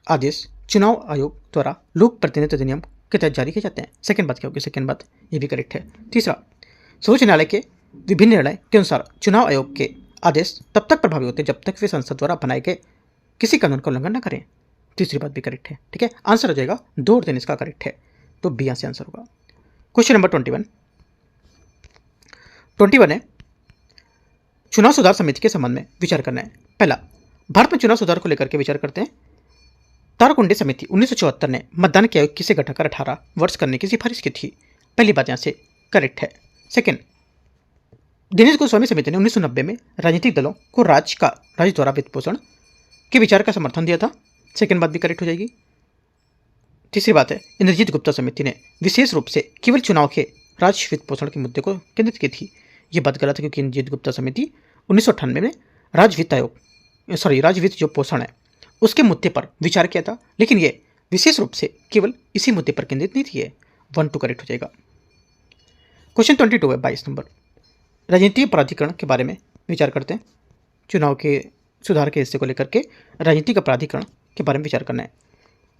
आदेश चुनाव आयोग द्वारा लोक प्रतिनिधित्व अधिनियम के तहत जारी किए जाते हैं। सेकेंड बात क्या होगी? सेकेंड बात ये भी करेक्ट है। तीसरा, सर्वोच्च न्यायालय के विभिन्न निर्णय के अनुसार चुनाव आयोग के आदेश तब तक प्रभावी होते हैं जब तक वे संसद द्वारा बनाए गए किसी कानून का उल्लंघन न करें। तीसरी बात भी करेक्ट है, ठीक है। आंसर हो जाएगा 2 और 3 इसका करेक्ट है, तो बी यहाँ से आंसर होगा। क्वेश्चन नंबर 21 है चुनाव सुधार समिति के संबंध में विचार करना है। पहला, भारत में चुनाव सुधार को लेकर के विचार करते हैं। ताराकुंडे समिति 1974 ने मतदान की आयु किसे घटाकर 18 वर्ष करने की सिफारिश की थी। पहली बात यहाँ से करेक्ट है। सेकेंड, दिनेश गोस्वामी समिति ने 1990 में राजनीतिक दलों को राज्य द्वारा वित्त पोषण के विचार का समर्थन दिया था। सेकेंड बात भी करेक्ट हो जाएगी। तीसरी बात है इंद्रजीत गुप्ता समिति ने विशेष रूप से केवल चुनाव के राज्य वित्त पोषण के मुद्दे को केंद्रित की थी। ये बात गलत है, क्योंकि इंद्रजीत गुप्ता समिति 1998 में राज्य वित्त जो पोषण है उसके मुद्दे पर विचार किया था, लेकिन ये विशेष रूप से केवल इसी मुद्दे पर केंद्रित नहीं थी। 1, 2 करेक्ट हो जाएगा। क्वेश्चन 22 है 22 नंबर, राजनीतिक प्राधिकरण के बारे में विचार करते हैं। चुनाव के सुधार के हिस्से को लेकर के राजनीतिक प्राधिकरण के बारे में विचार करना है।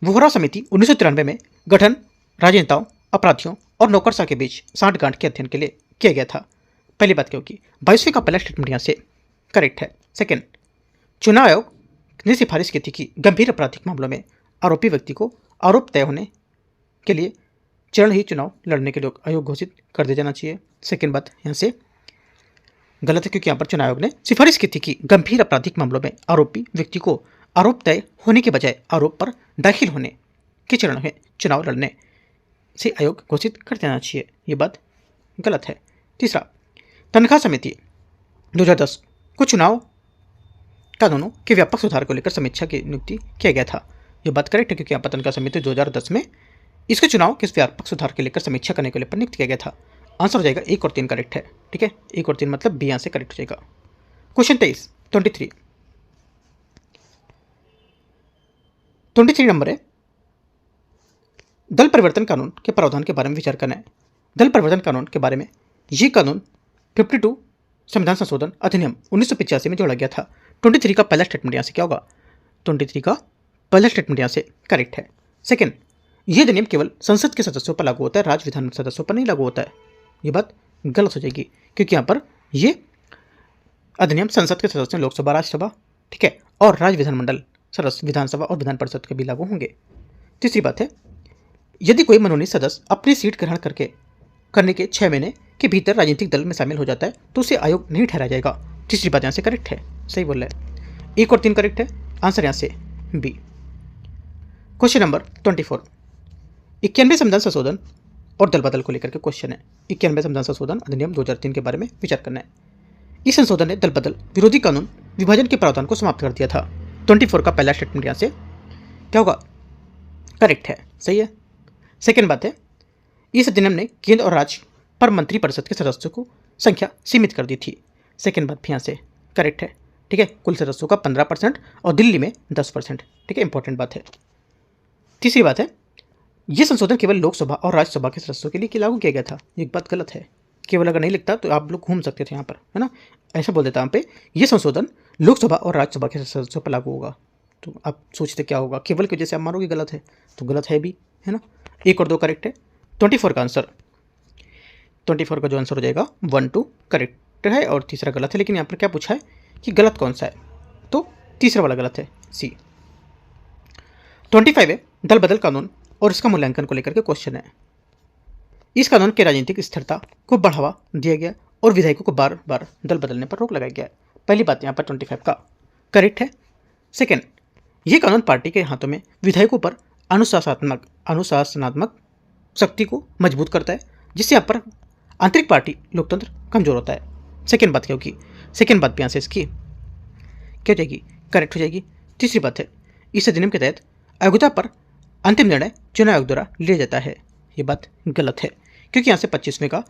वोहरा समिति 1993 में गठन राजनेताओं, अपराधियों और नौकरशाह के बीच सांठगांठ के अध्ययन के लिए किया गया था। पहली बात क्या होगी? 22वें का पहला स्टेटमेंट यहाँ से करेक्ट है। सेकेंड, चुनाव आयोग ने सिफारिश की थी कि गंभीर आपराधिक मामलों में आरोपी व्यक्ति को आरोप तय होने के लिए चरण ही चुनाव लड़ने के लिए आयोग घोषित कर दिया जाना चाहिए। सेकेंड बात यहाँ से गलत है, क्योंकि यहाँ पर चुनाव आयोग ने सिफारिश की थी कि गंभीर आपराधिक मामलों में आरोपी व्यक्ति को आरोप तय होने के बजाय आरोप पर दाखिल होने के चरण में चुनाव लड़ने से आयोग घोषित कर देना चाहिए। ये बात गलत है। तीसरा, तनख्वाह समिति 2010 को चुनाव कानूनों के व्यापक सुधार को लेकर समीक्षा की नियुक्ति किया गया था। ये बात करेक्ट है, क्योंकि यहाँ पर तनख्वाह समिति 2010 में इसके चुनाव के व्यापक सुधार के लेकर समीक्षा करने के लिए नियुक्त किया गया था। आंसर हो जाएगा 1 और 3 करेक्ट है, ठीक है। 1 और 3 मतलब बी यहाँ से करेक्ट हो जाएगा। क्वेश्चन 23 नंबर है दल परिवर्तन कानून के प्रावधान के बारे में विचार करना है। दल परिवर्तन कानून के बारे में ये कानून 52 संविधान संशोधन अधिनियम 1985 में जोड़ा गया था। 23 का पहला स्टेटमेंट यहाँ से क्या होगा, 23 का पहला स्टेटमेंट यहाँ से करेक्ट है। सेकेंड, यह अधिनियम केवल संसद के सदस्यों पर लागू होता है, राज्य विधान सदस्यों पर नहीं लागू होता है। ये बात गलत हो जाएगी, क्योंकि यहाँ पर ये अधिनियम संसद के सदस्यों, लोकसभा, राज्यसभा, ठीक है, और राज्य विधानमंडल सदस्य, विधानसभा और विधान परिषद के भी लागू होंगे। तीसरी बात है, यदि कोई मनोनीत सदस्य अपनी सीट ग्रहण करने के 6 महीने के भीतर राजनीतिक दल में शामिल हो जाता है तो उसे आयोग नहीं ठहराया जाएगा। तीसरी बात यहाँ से करेक्ट है, सही बोल रहे हैं। 1 और 3 करेक्ट है, आंसर यहाँ से बी। क्वेश्चन नंबर 24, 91वें संविधान संशोधन और दल बदल को लेकर के क्वेश्चन है। 91वें संविधान संशोधन अधिनियम 2003 के बारे में विचार करना है। इस संशोधन ने दल बदल विरोधी कानून विभाजन के प्रावधान को समाप्त कर दिया था। 24 का पहला स्टेटमेंट यहाँ से क्या होगा, करेक्ट है, सही है। सेकेंड बात है, इस अधिनियम ने केंद्र और राज्य पर मंत्रिपरिषद के सदस्यों को संख्या सीमित कर दी थी। सेकेंड बात भी यहाँ से करेक्ट है, ठीक है। कुल सदस्यों का 15% और दिल्ली में 10%, ठीक है, इंपॉर्टेंट बात है। तीसरी बात है, यह संशोधन केवल लोकसभा और राज्यसभा के सदस्यों के लिए लागू किया गया था। एक बात गलत है, केवल अगर नहीं लिखता तो आप लोग घूम सकते थे यहाँ पर, है ना, ऐसा बोल देता यहाँ पे, यह संशोधन लोकसभा और राज्यसभा के सदस्यों पर लागू होगा। तो आप सोचते क्या होगा, केवल की वजह से आप मारोगे गलत है, तो गलत है भी, है ना। 1 और 2 करेक्ट है। 24 का आंसर, 24 का जो आंसर हो जाएगा 1, 2 करेक्ट है और तीसरा गलत है। लेकिन यहाँ पर क्या पूछा है कि गलत कौन सा है, तो तीसरा वाला गलत है, सी। 25 है, दल बदल कानून और इसका मूल्यांकन को लेकर के क्वेश्चन है। इस कानून के राजनीतिक स्थिरता को बढ़ावा दिया गया और विधायकों को बार बार दल बदलने पर रोक लगाया गया। पहली बात यहाँ पर 25 का करेक्ट है। सेकेंड, ये कानून पार्टी के हाथों में विधायकों पर अनुशासनात्मक शक्ति को मजबूत करता है, जिससे यहाँ पर आंतरिक पार्टी लोकतंत्र कमजोर होता है। सेकेंड बात क्या होगी, सेकेंड बात भी यहाँ से इसकी क्या हो जाएगी, करेक्ट हो जाएगी। तीसरी बात है, इस अधिनियम के तहत अयोग्यता पर अंतिम निर्णय चुनाव आयोग द्वारा लिया जाता है। ये बात गलत है, क्योंकि यहाँ से 25वें का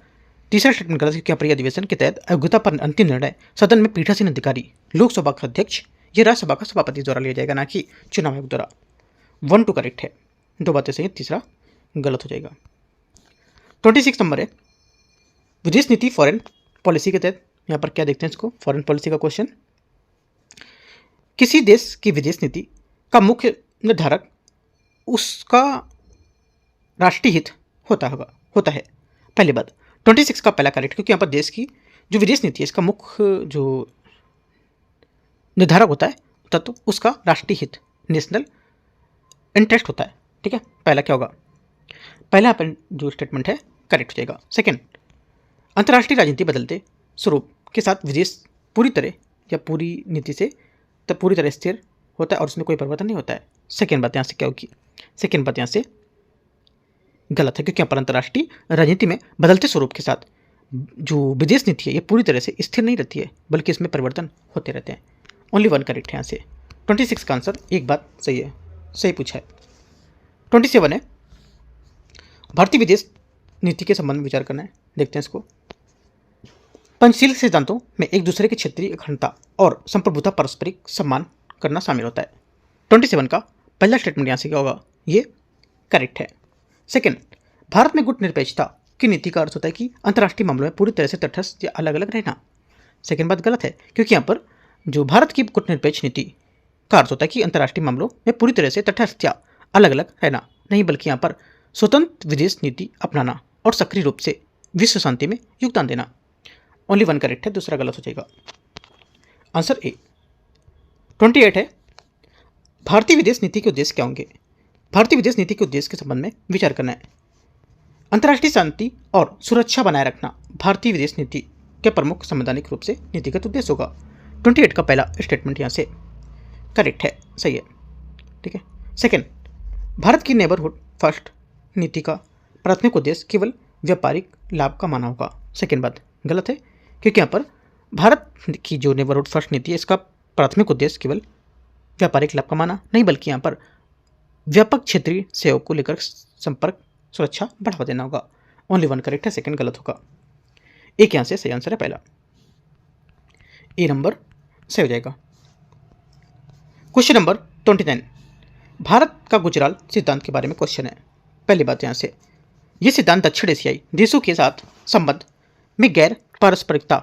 तीसरा स्टेटमेंट गलत है, क्योंकि यहाँ पर अधिवेशन के तहत अयोग्यता पर अंतिम निर्णय सदन में पीठासीन अधिकारी, लोकसभा का अध्यक्ष या राज्यसभा का सभापति द्वारा लिया जाएगा, ना कि चुनाव आयोग द्वारा। 1, 2 करेक्ट है, 2 बातें सही है, तीसरा गलत हो जाएगा। 26 नंबर है, विदेश नीति फॉरेन पॉलिसी के तहत यहाँ पर क्या देखते हैं इसको, फॉरेन पॉलिसी का क्वेश्चन। किसी देश की विदेश नीति का मुख्य निर्धारक उसका राष्ट्रीय हित होता है। पहली बात, 26 का पहला करेक्ट, क्योंकि यहाँ पर देश की जो विदेश नीति है इसका मुख्य जो निर्धारक होता है तो उसका राष्ट्रीय हित, नेशनल इंटरेस्ट होता है, ठीक है। पहला क्या होगा, पहला अपन जो स्टेटमेंट है करेक्ट हो जाएगा। सेकेंड, अंतर्राष्ट्रीय राजनीति बदलते स्वरूप के साथ विदेश पूरी तरह या पूरी नीति से तब पूरी तरह स्थिर होता है और उसमें कोई परिवर्तन नहीं होता है। सेकेंड बात यहाँ से क्या होगी, सेकेंड बात यहाँ से गलत है, क्योंकि यहाँ पर अंतर्राष्ट्रीय राजनीति में बदलते स्वरूप के साथ जो विदेश नीति है ये पूरी तरह से स्थिर नहीं रहती है, बल्कि इसमें परिवर्तन होते रहते हैं। ओनली 1 करेक्ट है यहाँ से। 26 का आंसर एक बात सही है, सही पूछा है। 27 है, भारतीय विदेश नीति के संबंध में विचार करना है, देखते हैं इसको। पंचशील सिद्धांतों में एक दूसरे की क्षेत्रीय अखंडता और संप्रभुता पारस्परिक सम्मान करना शामिल होता है। 27 का पहला स्टेटमेंट यहाँ से क्या होगा, ये करेक्ट है। सेकेंड, भारत में गुट निरपेक्षता की नीति का अर्थ होता है कि अंतर्राष्ट्रीय मामलों में पूरी तरह से तटस्थ या अलग अलग रहना। सेकेंड बात गलत है, क्योंकि यहाँ पर जो भारत की गुटनिरपेक्ष नीति का अर्थ होता है कि अंतर्राष्ट्रीय मामलों में पूरी तरह से तटस्थ या अलग अलग रहना नहीं, बल्कि यहाँ पर स्वतंत्र विदेश नीति अपनाना और सक्रिय रूप से विश्व शांति में योगदान देना। ओनली 1 करेक्ट है, दूसरा गलत हो जाएगा। Answer A. 28 है, भारतीय विदेश नीति के उद्देश्य क्या होंगे। भारतीय विदेश नीति के उद्देश्य के संबंध में विचार करना है। अंतर्राष्ट्रीय शांति और सुरक्षा बनाए रखना भारतीय विदेश नीति के प्रमुख संवैधानिक रूप से नीतिगत उद्देश्य होगा। 28 का पहला स्टेटमेंट यहाँ से करेक्ट है, सही है, ठीक है। सेकेंड, भारत की नेबरहुड फर्स्ट नीति का प्राथमिक उद्देश्य केवल व्यापारिक लाभ का माना होगा। सेकेंड बात गलत है, क्योंकि यहाँ पर भारत की जो नेबरहुड फर्स्ट नीति है इसका प्राथमिक उद्देश्य केवल व्यापारिक लाभ का माना नहीं, बल्कि यहाँ पर व्यापक क्षेत्रीय सहयोग को लेकर संपर्क सुरक्षा बढ़ावा देना होगा। ओनली 1 करेक्ट है, सेकेंड गलत होगा। एक यहाँ से सही आंसर है पहला, ए नंबर सही हो जाएगा। क्वेश्चन नंबर 29, भारत का गुजराल सिद्धांत के बारे में क्वेश्चन है। पहली बात यहाँ से, यह सिद्धांत दक्षिण एशियाई देशों के साथ संबंध में गैर पारस्परिकता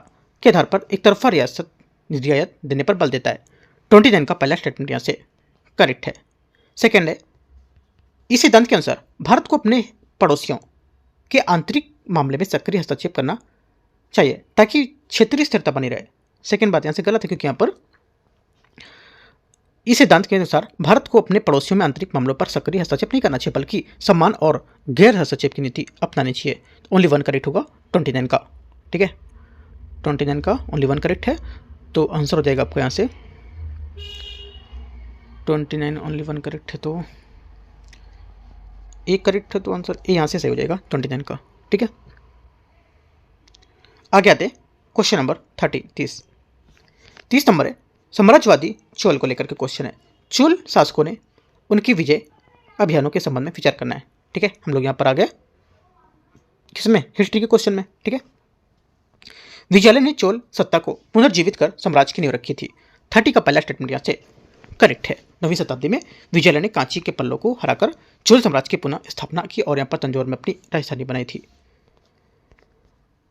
के आधार पर एक तरफा रियायत देने पर बल देता है। 29 का पहला स्टेटमेंट यहाँ से करेक्ट है। सेकेंड है, इस सिद्धांत के अनुसार भारत को अपने पड़ोसियों के आंतरिक मामले में सक्रिय हस्तक्षेप करना चाहिए ताकि क्षेत्रीय स्थिरता बनी रहे। सेकेंड बात यहाँ से गलत है, क्योंकि यहाँ पर इस सिद्धांत के अनुसार भारत को अपने पड़ोसियों में आंतरिक मामलों पर सक्रिय हस्तक्षेप नहीं करना चाहिए, बल्कि सम्मान और गैर हस्तक्षेप की नीति अपनानी चाहिए। ओनली वन करेक्ट होगा 29 का। ठीक है, 29 का ओनली वन करेक्ट है, तो आंसर हो जाएगा आपको यहाँ से 29 ओनली वन करेक्ट है, तो एक करेक्ट है, तो आंसर ए यहाँ से सही हो जाएगा 29 का। ठीक है, आगे आते क्वेश्चन नंबर 30 नंबर है, साम्राज्यवादी चोल को लेकर के क्वेश्चन है। चोल शासकों ने उनकी विजय अभियानों के संबंध में विचार करना है। ठीक है, हम लोग यहाँ पर आ गए किसमें, हिस्ट्री के क्वेश्चन में। ठीक है, विजयालय ने चोल सत्ता को पुनर्जीवित कर साम्राज्य की नींव रखी थी। 30 का पहला स्टेटमेंट यहाँ से करेक्ट है। 9वीं शताब्दी में विजयालय ने कांची के पल्लों को हराकर चोल साम्राज्य की पुनः स्थापना की और यहाँ पर तंजौर में अपनी राजधानी बनाई थी।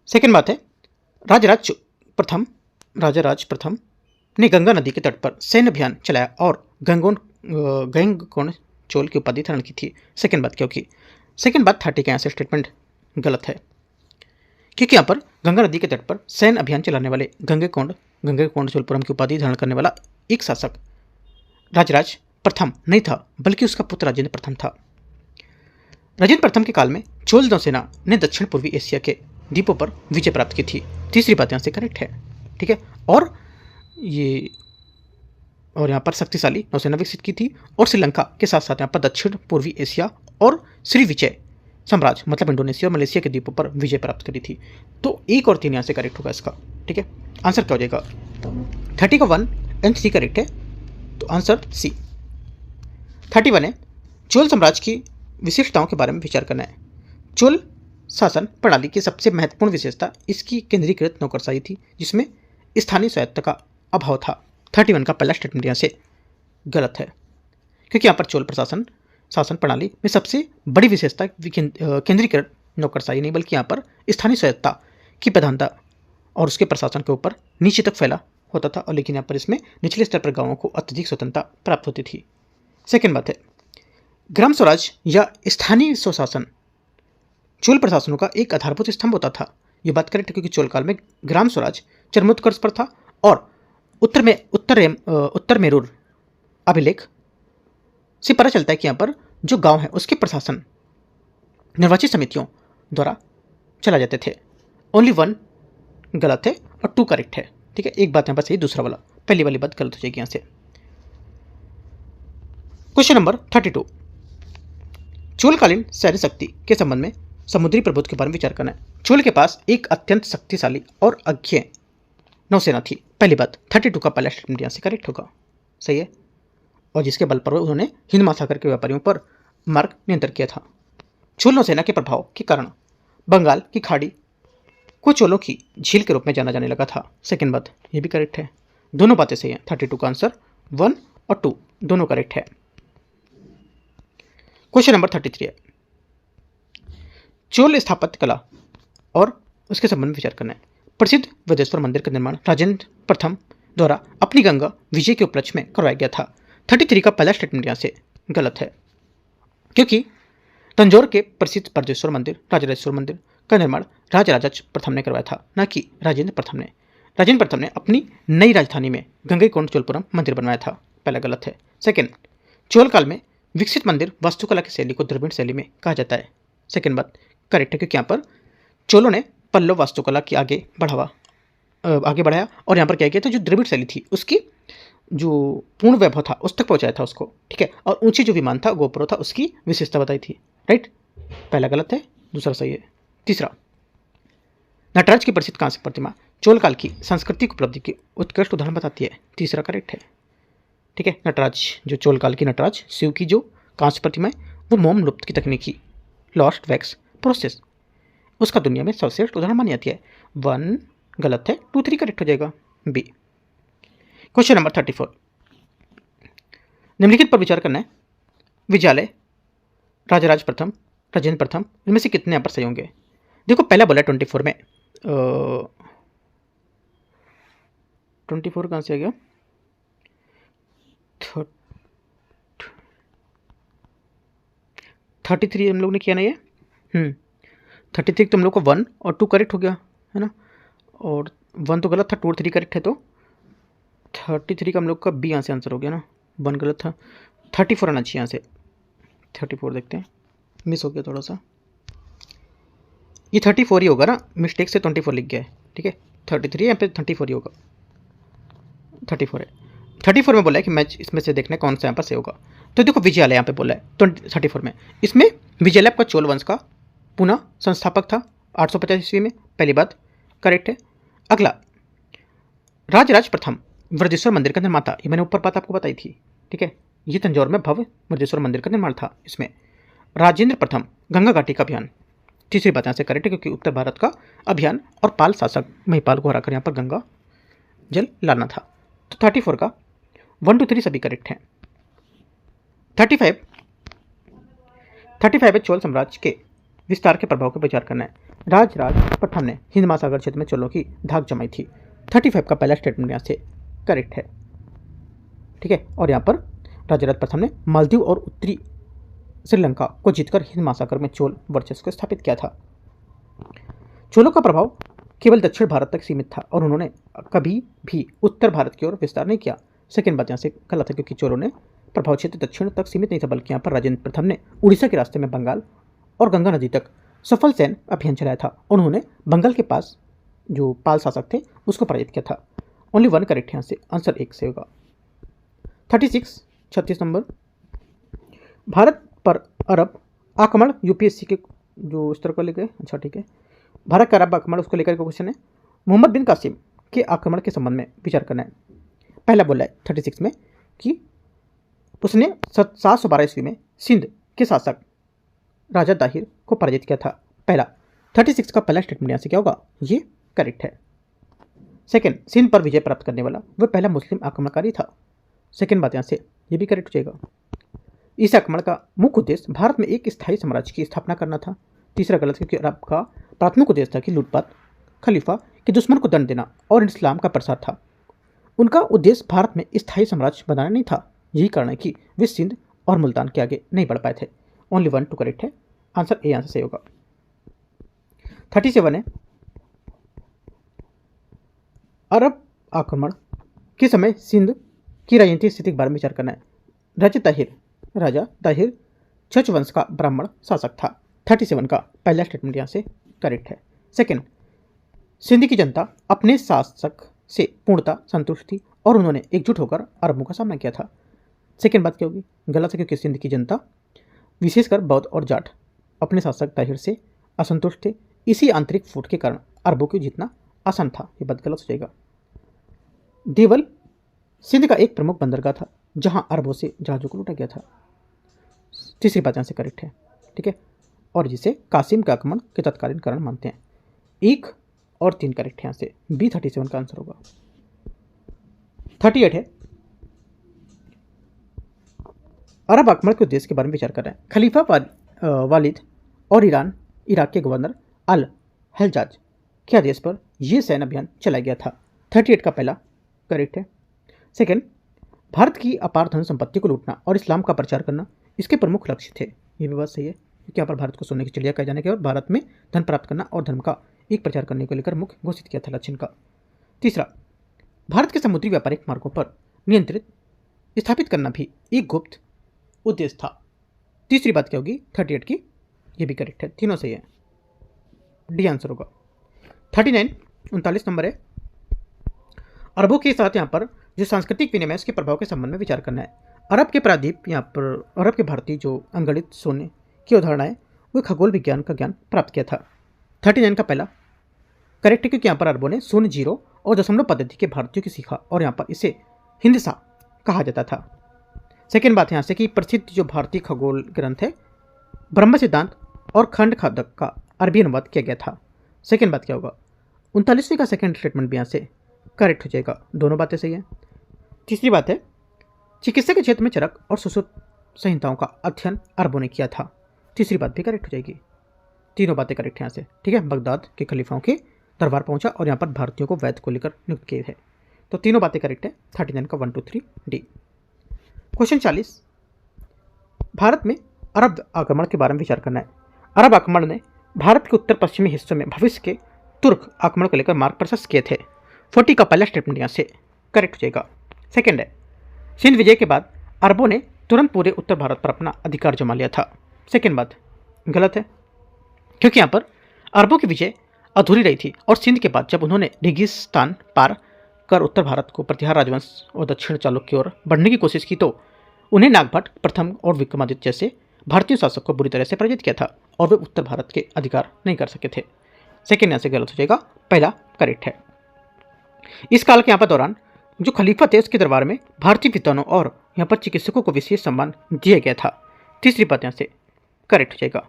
सेकेंड बात है, राजा राज प्रथम ने गंगा नदी के तट पर सैन्य अभियान चलाया और गंगकोण चोल की उपाधि धारण की थी। सेकेंड बात, क्योंकि सेकेंड बात 30 का यहाँ से स्टेटमेंट गलत है, क्योंकि यहाँ पर गंगा नदी के तट पर सैन्य अभियान चलाने वाले गंगेकोंड चोलपुरम की उपाधि धारण करने वाला एक शासक राजराज प्रथम नहीं था, बल्कि उसका पुत्र राजेंद्र प्रथम था। राजेंद्र प्रथम के काल में चोल नौसेना ने दक्षिण पूर्वी एशिया के द्वीपों पर विजय प्राप्त की थी। तीसरी बात यहाँ से करेक्ट है। ठीक है, और यहाँ पर शक्तिशाली नौसेना विकसित की थी और श्रीलंका के साथ साथ यहाँ पर दक्षिण पूर्वी एशिया और श्री विजय साम्राज्य मतलब इंडोनेशिया और मलेशिया के द्वीपों पर विजय प्राप्त करी थी। तो 1 और 3 यहाँ से करेक्ट होगा इसका। ठीक है, आंसर क्या हो जाएगा, 30 का 1 एंड 3 करेक्ट है, तो आंसर सी। 31 है, चोल साम्राज्य की विशेषताओं के बारे में विचार करना है। चोल शासन प्रणाली की सबसे महत्वपूर्ण विशेषता इसकी केंद्रीकृत नौकरशाही थी, जिसमें स्थानीय स्वायत्तता का अभाव था। 31 का पहला स्टेटमेंट यहाँ से गलत है, क्योंकि यहाँ पर चोल शासन प्रणाली में सबसे बड़ी विशेषता केंद्रीकृत नौकरशाही नहीं, बल्कि यहाँ पर स्थानीय स्वायत्तता की प्रधानता और उसके प्रशासन के ऊपर नीचे तक फैला होता था, और लेकिन यहाँ पर इसमें निचले स्तर पर गांवों को अत्यधिक स्वतंत्रता प्राप्त होती थी। सेकेंड बात है, ग्राम स्वराज या स्थानीय स्वशासन चोल प्रशासनों का एक आधारभूत स्तंभ होता था। यह बात करेक्ट है, क्योंकि चोल काल में ग्राम स्वराज चरमोत्कर्ष पर था और उत्तर मेरूर अभिलेख से पता चलता है कि यहाँ पर जो गांव है उसके प्रशासन निर्वाचित समितियों द्वारा चला जाते थे। ओनली 1 गलत है और 2 करेक्ट है। ठीक है, एक बात यहाँ पर सही, दूसरा वाला पहली वाली बात गलत हो जाएगी यहाँ से। क्वेश्चन नंबर 32, चोलकालीन सैन्य शक्ति के संबंध में समुद्री प्रभुत्व के बारे में विचार करना है। चोल के पास एक अत्यंत शक्तिशाली और अज्ञेय नौसेना थी। पहली बात 32 का पहला स्टेटमेंट यहाँ से करेक्ट होगा, सही है, और जिसके बल पर उन्होंने हिंद महासागर के व्यापारियों पर मार्ग नियंत्रण किया था। चोल नौसेना के प्रभाव के कारण बंगाल की खाड़ी को चोलों की झील के रूप में जाना जाने लगा था। सेकेंड बात ये भी करेक्ट है, दोनों बातें सही हैं। 32 का आंसर 1 और 2 दोनों करेक्ट है। क्वेश्चन नंबर 33 है, चोल स्थापत्य कला और उसके संबंध में विचार करना है। प्रसिद्ध वेदेश्वर मंदिर का निर्माण राजेंद्र प्रथम द्वारा अपनी गंगा विजय के उपलक्ष्य में करवाया गया था। 33 का पहला स्टेटमेंट यहाँ से गलत है, क्योंकि तंजौर के प्रसिद्ध ब्रजेश्वर मंदिर राजराजेश्वर मंदिर का निर्माण राजराजा प्रथम ने करवाया था, न कि राजेंद्र प्रथम ने। राजेंद्र प्रथम ने अपनी नई राजधानी में गंगईकोंड चोलपुरम मंदिर बनवाया था। पहला गलत है। सेकेंड, चोल काल में विकसित मंदिर वास्तुकला की शैली को द्रविड़ शैली में कहा जाता है। सेकेंड बात करेक्ट है, क्योंकि यहाँ पर चोलों ने पल्लव वास्तुकला की आगे बढ़ाया और यहाँ पर क्या किया था, जो द्रविड़ शैली थी उसकी जो पूर्ण वैभव था उस तक पहुँचाया था उसको। ठीक है, और ऊंची जो विमान था गोपुर था उसकी विशेषता बताई थी। राइट, पहला गलत है, दूसरा सही है। तीसरा, नटराज की प्रसिद्ध कांस्य प्रतिमा चोल काल की सांस्कृतिक उपलब्धि की उत्कृष्ट उदाहरण बताती है। तीसरा करेक्ट है। ठीक है, नटराज जो चोल काल की नटराज शिव की जो कांस्य प्रतिमा है वो मोम लुप्त की तकनीकी लॉस्ट वैक्स प्रोसेस उसका दुनिया में सर्वश्रेष्ठ उदाहरण मानी जाती है। 1 गलत है, 2 3 करेक्ट हो जाएगा बी। क्वेश्चन नंबर 34, निम्नलिखित पर विचार करना है। विजयालय राजराज प्रथम राजेंद्र प्रथम इनमें से कितने यहाँ पर सही होंगे। देखो पहला बोला 24 में 24 कहाँ से आ गया, 33 हम लोग ने किया ना ये। 33 तो हम लोग को 1 और 2 करेक्ट हो गया है ना, और 1 तो गलत था, 2 और 3 करेक्ट है, तो 33 का हम लोग का बी यहाँ से आंसर हो गया ना, 1 गलत था, 34 आना चाहिए यहाँ से। 34 देखते हैं, मिस हो गया थोड़ा सा, ये 34 ही होगा ना, मिस्टेक से 24 लिख गया है, ठीक है। 33 यहाँ पे 34 ही होगा, 34 है। 34 में बोला है कि मैच इसमें से देखना कौन सा यहाँ पर से होगा। तो देखो विजयालय यहाँ पे बोला है 34 में, इसमें विजयालय आपका चोल वंश का पुनः संस्थापक था 850 ईस्वी में, पहली बात करेक्ट है। अगला, राजराज प्रथम वृद्धेश्वर मंदिर का निर्माता, ये मैंने ऊपर बात आपको बताई थी, ठीक है। ये तंजौर में भव्य वृद्धेश्वर मंदिर का निर्माण था इसमें। राजेंद्र प्रथम गंगा घाटी का अभियान, तीसरी बात यहाँ से करेक्ट है, क्योंकि उत्तर भारत का अभियान और पाल शासक महिपाल को हराकर यहाँ पर गंगा जल लाना था। तो 34 का 1 2 3 सभी करेक्ट हैं। 35 है चोल साम्राज्य के विस्तार के प्रभाव पर विचार करना है। राजराज प्रथम ने हिंद महासागर क्षेत्र में चोलों की धाक जमाई थी। 35 का पहला स्टेटमेंट यहाँ से करेक्ट है, ठीक है। और यहाँ पर राजराज प्रथम ने मालदीव और उत्तरी श्रीलंका को जीतकर हिंद महासागर में चोल वर्चस्व को स्थापित किया था। चोलों का प्रभाव केवल दक्षिण भारत तक सीमित था और उन्होंने कभी भी उत्तर भारत की ओर विस्तार नहीं किया। सेकेंड बात यहाँ से गलत है, क्योंकि चोलों ने प्रभाव क्षेत्र दक्षिण तक सीमित नहीं था, बल्कि यहाँ पर राजेंद्र प्रथम ने उड़ीसा के रास्ते में बंगाल और गंगा नदी तक सफल सैन्य अभियान चलाया था और उन्होंने बंगाल के पास जो पाल शासक थे उसको पराजित किया था। ओनली 1 करेक्ट है यहाँ से, आंसर 1 से होगा। 36 नंबर, भारत पर अरब आक्रमण यूपीएससी के जो स्तर को लेकर, अच्छा ठीक है, भारत का अरब आक्रमण उसको लेकर क्वेश्चन है। मोहम्मद बिन कासिम के आक्रमण के संबंध में विचार करना है। पहला बोला है 36 में कि उसने 712 ईस्वी में सिंध के शासक राजा दाहिर को पराजित किया था। पहला 36 का पहला स्टेटमेंट यहाँ से क्या होगा, ये करेक्ट है। सेकंड, सिंध पर विजय प्राप्त करने वाला वह पहला मुस्लिम आक्रमणकारी था। सेकंड बात यहाँ से ये भी करेक्ट हो जाएगा। इस आक्रमण का मुख्य उद्देश्य भारत में एक स्थायी साम्राज्य की स्थापना करना था। तीसरा गलत, क्योंकि अरब का प्राथमिक उद्देश्य था कि लूटपाट, खलीफा के दुश्मन को दंड देना और इस्लाम का प्रसार था। उनका उद्देश्य भारत में स्थायी साम्राज्य बनाना नहीं था। यही कारण है कि वे सिंध और मुल्तान के आगे नहीं बढ़ पाए थे। ओनली 1 2 करेक्ट है, आंसर ए आंसर सही होगा। 37 है, अरब आक्रमण के समय सिंध की राजनीतिक स्थिति के बारे में विचार करना है। राजा दाहिर चच वंश का ब्राह्मण शासक था। 37 का पहला स्टेटमेंट यहाँ से करेक्ट है। सेकंड, सिंध की जनता अपने शासक से पूर्णतः संतुष्ट थी और उन्होंने एकजुट होकर अरबों का सामना किया था। सेकंड बात क्या होगी, गलत है, क्योंकि सिंध की जनता विशेषकर बौद्ध और जाट अपने शासक ताहिर से असंतुष्ट थे। इसी आंतरिक फूट के कारण अरबों को जीतना आसान था। ये बात गलत हो जाएगा। देवल सिंध का एक प्रमुख बंदरगाह था जहां अरबों से जहाजों को लूटा गया था। तीसरी बात यहाँ से करेक्ट है, ठीक है, और जिसे कासिम के आक्रमण के तत्कालीन कारण मानते हैं। 1 और 3 करेक्ट है, यहाँ से बी 37 का आंसर होगा। 38 है, अरब आक्रमण के उद्देश्य के बारे में विचार कर रहे हैं। खलीफा वालिद और इराक के गवर्नर अल हल्जाज के आदेश पर यह सैन्य अभियान चलाया गया था। 38 का पहला करेक्ट है। सेकंड, भारत की अपार धन संपत्ति को लूटना और इस्लाम का प्रचार करना इसके प्रमुख लक्ष्य थे। ये भी बात सही है, क्योंकि यहाँ पर भारत को सोने की चिड़िया कहे जाने के बाद भारत में धन प्राप्त करना और धर्म का एक प्रचार करने को लेकर मुख्य घोषित किया था लक्ष्य का। तीसरा, भारत के समुद्री व्यापारिक मार्गों पर नियंत्रित स्थापित करना भी एक गुप्त उद्देश्य था। तीसरी बात क्या होगी 38 की, ये भी करेक्ट है, तीनों सही है, डी आंसर होगा। 39 नंबर है, अरबों के साथ यहाँ पर जो सांस्कृतिक विनिमय उसके प्रभाव के संबंध में विचार करना है। अरब के प्रादीप यहाँ पर अरब के भारतीय जो अंगणित सोने की अवधारणा है वो खगोल विज्ञान का ज्ञान प्राप्त किया था। 39 का पहला करेक्ट है, क्योंकि यहाँ पर अरबों ने शून्य, जीरो और दशमलव पद्धति के भारतीयों की सीखा और यहाँ पर इसे हिंदसा कहा जाता था। सेकेंड बात यहाँ से कि प्रसिद्ध जो भारतीय खगोल ग्रंथ है ब्रह्म सिद्धांत और खंड खादक का अरबी अनुवाद किया गया था। सेकेंड बात क्या होगा 39वीं का सेकेंड स्टेटमेंट भी यहाँ से करेक्ट हो जाएगा, दोनों बातें सही है। तीसरी बात है, चिकित्सा के क्षेत्र में चरक और सुश्रुत संहिताओं का अध्ययन अरबों ने किया था। तीसरी बात भी करेक्ट हो जाएगी, तीनों बातें करेक्ट यहाँ से, ठीक है। बगदाद के खलीफाओं के दरबार पहुंचा और यहाँ पर भारतीयों को वैद्य को लेकर नियुक्त किए थे, तो तीनों बातें करेक्ट है। 39 का 1 2 3 डी। क्वेश्चन 40, भारत में अरब आक्रमण के बारे में विचार करना है। अरब आक्रमण ने भारत के उत्तर पश्चिमी हिस्सों में भविष्य के तुर्क आक्रमण को लेकर मार्ग प्रशस्त किए थे। 40 का पहला स्टेटमेंट यहाँ से करेक्ट हो जाएगा। सेकेंड है, सिंध विजय के बाद अरबों ने तुरंत पूरे उत्तर भारत पर अपना अधिकार जमा लिया था। सेकेंड बात गलत है, क्योंकि यहाँ पर अरबों की विजय अधूरी रही थी और सिंध के बाद जब उन्होंने रेगिस्तान पार कर उत्तर भारत को प्रतिहार राजवंश और दक्षिण चालुक्य की ओर बढ़ने की कोशिश की तो उन्हें नागभट्ट प्रथम और विक्रमादित्य जैसे भारतीय शासक को बुरी तरह से पराजित किया था और वे उत्तर भारत के अधिकार नहीं कर सके थे। सेकेंड यहाँ से गलत हो जाएगा, पहला करेक्ट है। इस काल के यहाँ पर दौरान जो खलीफा थे उसके दरबार में भारतीय विद्वानों और यहाँ पर चिकित्सकों को विशेष सम्मान दिया गया था। तीसरी बात यहाँ से करेक्ट हो जाएगा।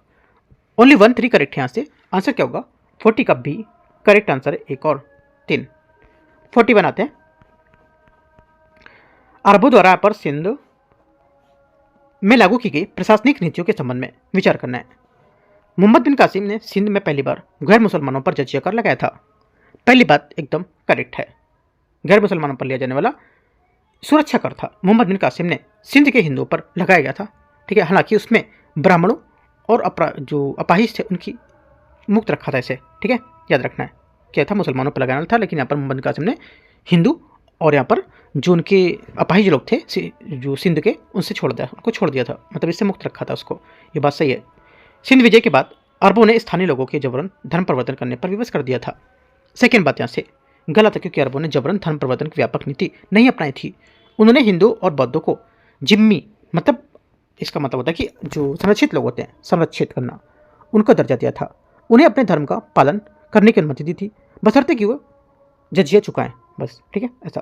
ओनली 1 3 करेक्ट है। यहाँ से आंसर क्या होगा? 40 का बी करेक्ट आंसर है, 1 और 3। 41 आते हैं, अरबों द्वारा पर सिंध में लागू की गई प्रशासनिक नीतियों के संबंध में विचार करना है। मोहम्मद बिन कासिम ने सिंध में पहली बार गैर मुसलमानों पर जजिया कर लगाया था। पहली बात एकदम करेक्ट है, गैर मुसलमानों पर लिया जाने वाला सुरक्षा कर था मोहम्मद बिन कासिम ने सिंध के हिंदुओं पर लगाया गया था। ठीक है, हालांकि उसमें ब्राह्मणों और जो अपाहिज थे उनकी मुक्त रखा था इसे। ठीक है, याद रखना है क्या था, मुसलमानों पर लगाना था, लेकिन यहाँ पर मोहम्मद बिन कासिम ने हिंदू और यहाँ पर जो उनके अपाहिज लोग थे जो सिंध के उनसे उनको छोड़ दिया था, मतलब इससे मुक्त रखा था उसको। ये बात सही है। सिंध विजय के बाद अरबों ने स्थानीय लोगों के जबरन धर्म परिवर्तन करने पर विवश कर दिया था। सेकेंड बात यहाँ से गलत है, क्योंकि अरबों ने जबरन धर्म परिवर्तन की व्यापक नीति नहीं अपनाई थी। उन्होंने हिंदू और बौद्धों को जिम्मी, मतलब इसका मतलब होता है कि जो संरक्षित लोग होते हैं, संरक्षित करना, उनका दर्जा दिया था। उन्हें अपने धर्म का पालन करने की अनुमति दी थी, बशर्ते कि वो जजिया चुकाएं बस। ठीक है, ऐसा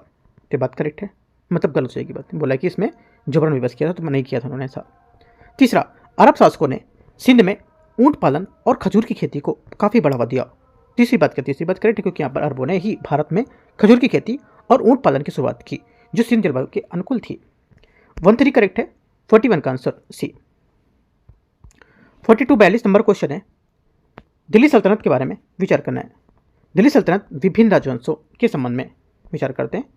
तो बात करेक्ट है, मतलब गलत हो जाएगी बात। बोला कि इसमें जबरन विवश किया था, तो नहीं किया था उन्होंने ऐसा। तीसरा, अरब शासकों ने सिंध में ऊंट पालन और खजूर की खेती को काफ़ी बढ़ावा दिया। तीसरी बात करेक्ट है, क्योंकि यहाँ पर अरबों ने ही भारत में खजूर की खेती और ऊंट पालन की शुरुआत की, जो सिंध जलवायु के अनुकूल थी। 1 3 करेक्ट है, 41 का आंसर सी। 42 नंबर क्वेश्चन है, दिल्ली सल्तनत के बारे में विचार करना है। दिल्ली सल्तनत विभिन्न राजवंशों के संबंध में विचार करते हैं।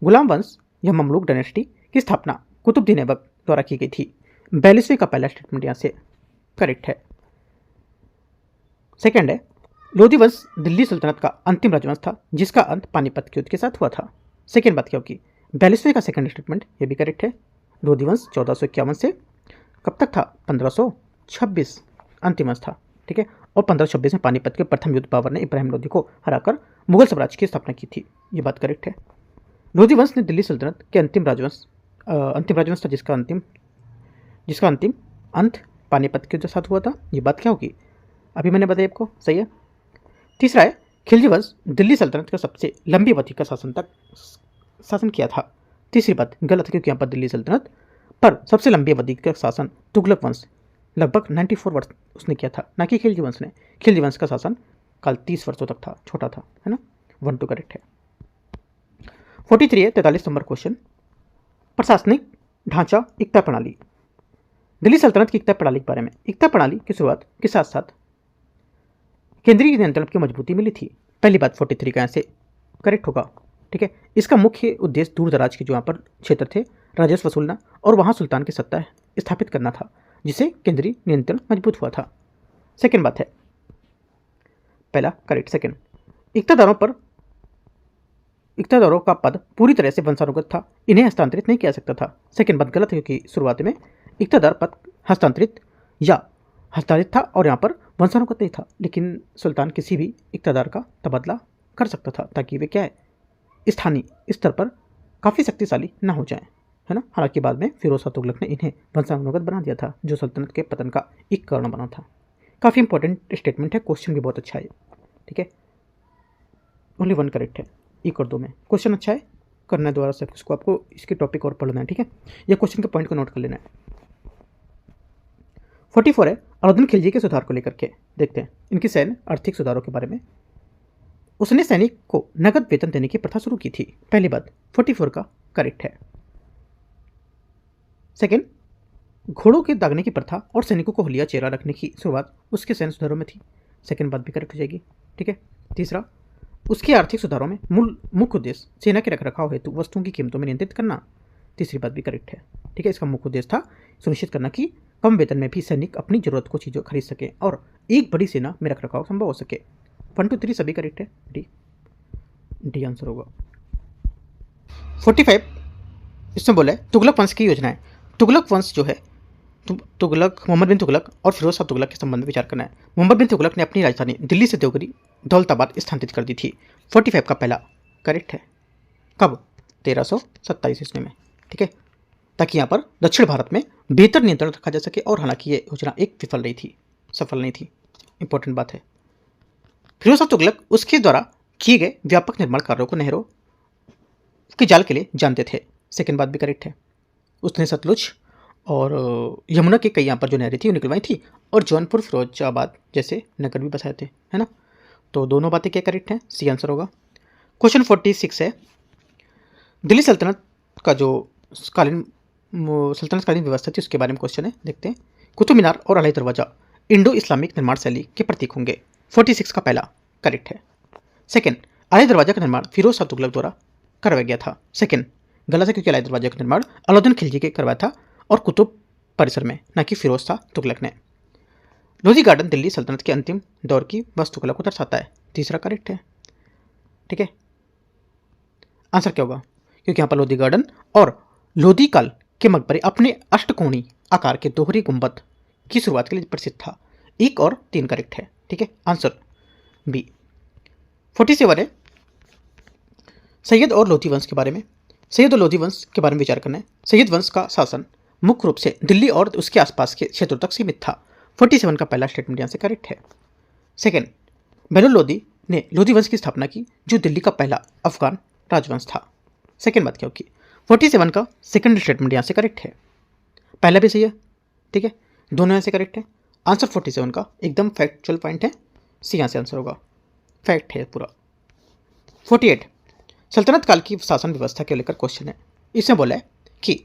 गुलाम वंश या ममलूक डायनेस्टी की स्थापना कुतुबुद्दीन ऐबक द्वारा की गई थी। 42वें का पहला स्टेटमेंट यहाँ से करेक्ट है। सेकंड है, लोधी वंश दिल्ली सल्तनत का अंतिम राजवंश था जिसका अंत पानीपत के युद्ध के साथ हुआ था। सेकेंड बात क्या होगी? 42वें का सेकंड स्टेटमेंट ये भी करेक्ट है। लोधी वंश 1451 से कब तक था? 1526 अंतिम वंश था। ठीक है, और 1526 में पानीपत के प्रथम युद्ध बाबर ने इब्राहिम लोधी को हराकर मुगल साम्राज्य की स्थापना की थी। ये बात करेक्ट है। लोधी वंश ने दिल्ली सल्तनत के अंतिम राजवंश था जिसका अंतिम अंत पानीपत के जो साथ हुआ था। ये बात क्या होगी? अभी मैंने बताया आपको, सही है। तीसरा है, खिलजी वंश दिल्ली सल्तनत का सबसे लंबी अवधि का शासन किया था। तीसरी बात गलत है, क्योंकि यहाँ पर दिल्ली सल्तनत पर सबसे लंबी अवधि का शासन तुगलक वंश लगभग 94 वर्ष उसने किया था, ना कि खिलजी वंश ने। खिलजी वंश का शासन काल 30 वर्षों तक था, छोटा था, है ना। 1 2 करेक्ट है। 43 है, 43 नंबर क्वेश्चन, प्रशासनिक ढांचा एकता प्रणाली। दिल्ली सल्तनत की एकता प्रणाली के बारे में। एकता प्रणाली की शुरुआत के साथ साथ केंद्रीय नियंत्रण की मजबूती मिली थी। पहली बात 43 का यहाँ से करेक्ट होगा। ठीक है, इसका मुख्य उद्देश्य दूर दराज के जो यहाँ पर क्षेत्र थे राजस्व वसूलना और वहाँ सुल्तान की सत्ता स्थापित करना था, जिससे केंद्रीय नियंत्रण मजबूत हुआ था। सेकेंड बात है, पहला करेक्ट। सेकेंड, इक्तादारों का पद पूरी तरह से वंशानुगत था, इन्हें हस्तांतरित नहीं किया सकता था। सेकेंड बात गलत है, क्योंकि शुरुआत में इक्तादार पद हस्तांतरित था और यहाँ पर वंशानुगत नहीं था, लेकिन सुल्तान किसी भी इक्तादार का तबादला कर सकता था ताकि वे क्या है, स्थानीय स्तर पर काफ़ी शक्तिशाली ना हो जाए, है ना। हालांकि बाद में फिरोज शाह तुगलक ने इन्हें वंशानुगत बना दिया था, जो सल्तनत के पतन का एक कारण बना था। काफ़ी इंपॉर्टेंट स्टेटमेंट है, क्वेश्चन भी बहुत अच्छा है। ठीक है, ओनली 1 करेक्ट है, 1 और 2 में। क्वेश्चन अच्छा है, करना है दोबारा से इसको, आपको इसके टॉपिक और पढ़ना है। ठीक है, ये क्वेश्चन के पॉइंट को नोट कर लेना है। 44 है, अलाउद्दीन खिलजी के सुधार को लेकर के देखते हैं, इनकी सैन्य आर्थिक सुधारों के बारे में। उसने सैनिक को नगद वेतन देने की प्रथा शुरू की थी। पहली बात 44 का करेक्ट है। सेकेंड, घोड़ों के दागने की प्रथा और सैनिकों को हुलिया चेहरा रखने की शुरुआत उसके सैन्य सुधारों में थी। सेकेंड बात भी करेक्ट हो जाएगी। ठीक है, तीसरा, उसके आर्थिक सुधारों में मुख्य उद्देश्य सेना के रखरखाव हेतु वस्तुओं की कीमतों में नियंत्रित करना। तीसरी बात भी करेक्ट है। ठीक है। इसका मुख्य उद्देश्य था सुनिश्चित करना कि कम वेतन में भी सैनिक अपनी जरूरत को चीज़ों खरीद सके और एक बड़ी सेना में रख रखाव संभव हो सके। 1 2 3 सभी करेक्ट है, डी आंसर होगा। 45 इसमें बोला है तुगलक वंश की योजनाएं। तुगलक वंश जो है तुगलक मोहम्मद बिन तुगलक और फिरोज शाह तुगलक के संबंध में विचार करना है। मोहम्मद बिन तुगलक ने अपनी राजधानी दिल्ली से देवगिरी दौलताबाद स्थानांतरित कर दी थी। 45 का पहला करेक्ट है। कब? 1327 ईस्वी में, ठीक है, ताकि यहाँ पर दक्षिण भारत में बेहतर नियंत्रण रखा जा सके। और हालांकि ये योजना एक विफल रही थी, सफल नहीं थी। इंपॉर्टेंट बात है। फिरोज शाह तुगलक उसके द्वारा किए गए व्यापक निर्माण कार्यों को नहरों के जाल के लिए जानते थे। सेकेंड बात भी करेक्ट है। उसने सतलुज और यमुना के कई यहाँ पर जो नहरें थी वो निकलवाई थी और जौनपुर फिरोजाबाद जैसे नगर भी बसाए थे, है ना। तो दोनों बातें क्या करेक्ट हैं? सी आंसर होगा। क्वेश्चन 46 है दिल्ली सल्तनत का जो सल्तनत कालीन व्यवस्था थी उसके बारे में क्वेश्चन है, देखते हैं। कुतुब मीनार और अलाई दरवाजा इंडो इस्लामिक निर्माण शैली के प्रतीक होंगे। 46 का पहला करेक्ट है। सेकेंड, अलाई दरवाजा का निर्माण फिरोज शाह तुगलक द्वारा करवाया गया था। सेकेंड गलत है क्योंकि अलाई दरवाजा का निर्माण अलाउद्दीन खिलजी के करवाया था और कुतुब परिसर में, ना कि फिरोज शाह तुगलक ने। लोधी गार्डन दिल्ली सल्तनत के अंतिम दौर की वास्तुकला को दर्शाता है। तीसरा करेक्ट है, ठीक है। आंसर क्या होगा? क्योंकि यहाँ पर लोधी गार्डन और लोधी काल के मकबरे अपने अष्टकोणीय आकार के दोहरी गुंबद की शुरुआत के लिए प्रसिद्ध था। 1 और 3 करेक्ट है, ठीक है। Answer B. 47 है सैयद और लोधी वंश के बारे में। सैयद और लोधी वंश के बारे में विचार करना है। सैयद वंश का शासन मुख्य रूप से दिल्ली और उसके आसपास के क्षेत्रों तक सीमित था। 47 का पहला स्टेटमेंट यहाँ से करेक्ट है। सेकेंड, बहलुल लोधी ने लोधी वंश की स्थापना की जो दिल्ली का पहला अफगान राजवंश था। सेकेंड बात क्या होगी? 47 का सेकंड स्टेटमेंट यहाँ से करेक्ट है। पहला भी सही है, ठीक है, दोनों यहाँ से करेक्ट है। आंसर 47 का एकदम फैक्चुअल पॉइंट है, सी यहाँ से आंसर होगा, फैक्ट है पूरा। 48 सल्तनत काल की शासन व्यवस्था के लेकर क्वेश्चन है। इसमें बोला है कि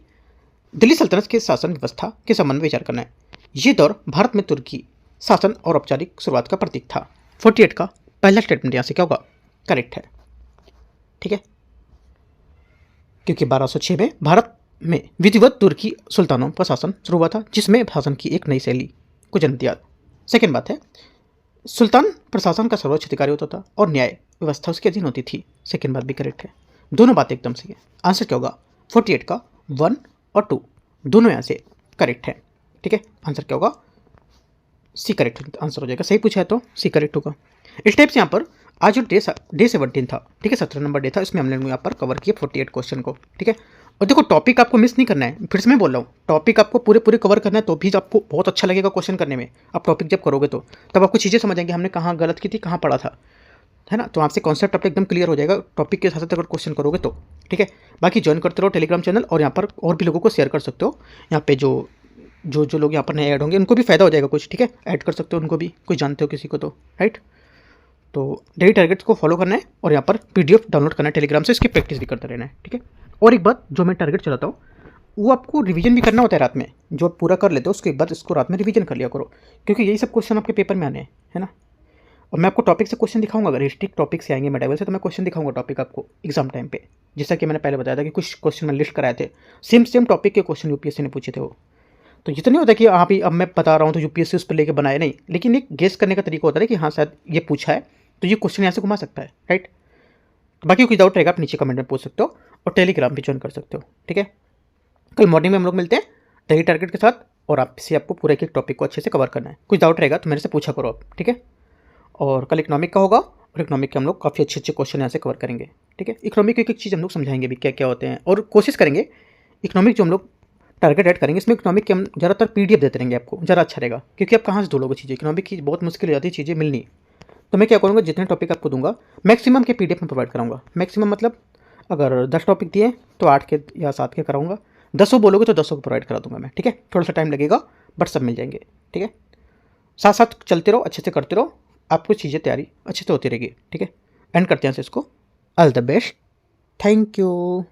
दिल्ली सल्तनत के शासन व्यवस्था के संबंध में विचार करना है। ये दौर भारत में तुर्की शासन और औपचारिक शुरुआत का प्रतीक था। 48 का पहला स्टेटमेंट यहाँ से क्या होगा? करेक्ट है, ठीक है, क्योंकि 1206 में भारत में विधिवत तुर्की सुल्तानों पर शासन शुरू हुआ था जिसमें शासन की एक नई शैली को जन्म दिया। सेकेंड बात है सुल्तान प्रशासन का सर्वोच्च अधिकारी होता था और न्याय व्यवस्था उसके अधीन होती थी। सेकेंड बात भी करेक्ट है, दोनों बातें एकदम सही है। आंसर क्या होगा? 48 का 1 और 2 दोनों यहाँ से करेक्ट है, ठीक है। आंसर क्या होगा? सी करेक्ट आंसर हो जाएगा। सही पूछा है तो सी करेक्ट होगा। इस टाइप से यहाँ पर आज जो डे 17 था, ठीक है, 17 नंबर डे था, इसमें हमने यहाँ पर कवर किया 48 क्वेश्चन को, ठीक है। और देखो टॉपिक आपको मिस नहीं करना है, फिर से मैं बोल रहा हूँ, टॉपिक आपको पूरे कवर करना है तो भी आपको बहुत अच्छा लगेगा क्वेश्चन करने में। आप टॉपिक जब करोगे तो तब आपको चीज़ें समझ आएंगे, हमने कहाँ गलत की थी, कहाँ पढ़ा था, है ना। तो आपसे कॉन्सेप्ट आपको एकदम क्लियर हो जाएगा टॉपिक के साथ अगर क्वेश्चन करोगे तो, ठीक है। बाकी ज्वाइन करते रहो टेलीग्राम चैनल और यहाँ पर और भी लोगों को शेयर कर सकते हो। यहाँ पे जो लोग यहाँ पर नए ऐड होंगे उनको भी फायदा हो जाएगा कुछ, ठीक है, ऐड कर सकते हो उनको भी, कोई जानते हो किसी को तो, राइट। तो डेली टारगेट्स को फॉलो करना है और यहाँ पर PDF डाउनलोड करना है टेलीग्राम से, इसकी प्रैक्टिस भी करते रहना है, ठीक है। और एक बात, जो मैं टारगेट चलाता हूँ वो आपको रिवीजन भी करना होता है रात में, जो आप पूरा कर लेते हो उसके बाद इसको रात में रिवीजन कर लिया करो, क्योंकि यही सब क्वेश्चन आपके पेपर में आने हैं, है ना। और मैं आपको टॉपिक से क्वेश्चन दिखाऊंगा, अगर हिस्ट्री टॉपिक से आएंगे मेटावेल से तो मैं क्वेश्चन दिखाऊंगा टॉपिक आपको एग्जाम टाइम पे, जैसा कि मैंने पहले बताया था कि कुछ क्वेश्चन मैं लिस्ट कराए थे, सेम टॉपिक के क्वेश्चन UPSC ने पूछे थे वो। तो ये तो नहीं होता कि हाँ भी अब मैं बता रहा हूँ तो UPSC उस पर लेके बनाए, नहीं, लेकिन एक गेस करने का तरीका होता है कि हाँ शायद ये पूछा है तो ये क्वेश्चन यहाँ से घुमा सकता है, राइट। बाकी कोई डाउट रहेगा आप नीचे कमेंट में पूछ सकते हो और टेलीग्राम भी ज्वाइन कर सकते हो, ठीक है। कल मॉर्निंग में हम लोग मिलते हैं डेली टारगेट के साथ और आपको पूरे एक टॉपिक को अच्छे से कवर करना है। कुछ डाउट रहेगा तो मेरे से पूछा करो आप, ठीक है। और कल इकोनॉमिक का होगा और इकोनॉमिक के हम लोग काफ़ी अच्छे क्वेश्चन यहाँ से कवर करेंगे, ठीक है। इकोनॉमिक की एक चीज़ हम लोग समझाएंगे भी क्या क्या होते हैं और कोशिश करेंगे इकोनॉमिक जो हम लोग टारगेट ऐड करेंगे इसमें इकोनॉमिक के हम ज़्यादातर PDF देते रहेंगे आपको, ज़्यादा अच्छा रहेगा, क्योंकि आप कहाँ से ढूंढोगे चीज़ें, इकोनॉमिक की बहुत मुश्किल हो जाती है चीज़ें मिलनी। तो मैं क्या करूँगा, जितने टॉपिक आपको दूंगा मैक्सिमम के PDF में प्रोवाइड कराऊंगा। मैक्सिमम मतलब अगर 10 टॉपिक दिए तो 8 के या 7 के कराऊंगा, 10 बोलोगे तो 10 को प्रोवाइड करा दूंगा मैं, ठीक है। थोड़ा सा टाइम लगेगा बट सब मिल जाएंगे, ठीक है। साथ साथ चलते रहो, अच्छे से करते रहो, आपको चीज़ें तैयारी अच्छे से होती रहेगी, ठीक है। एंड करते हैं इसको, all the best, thank you.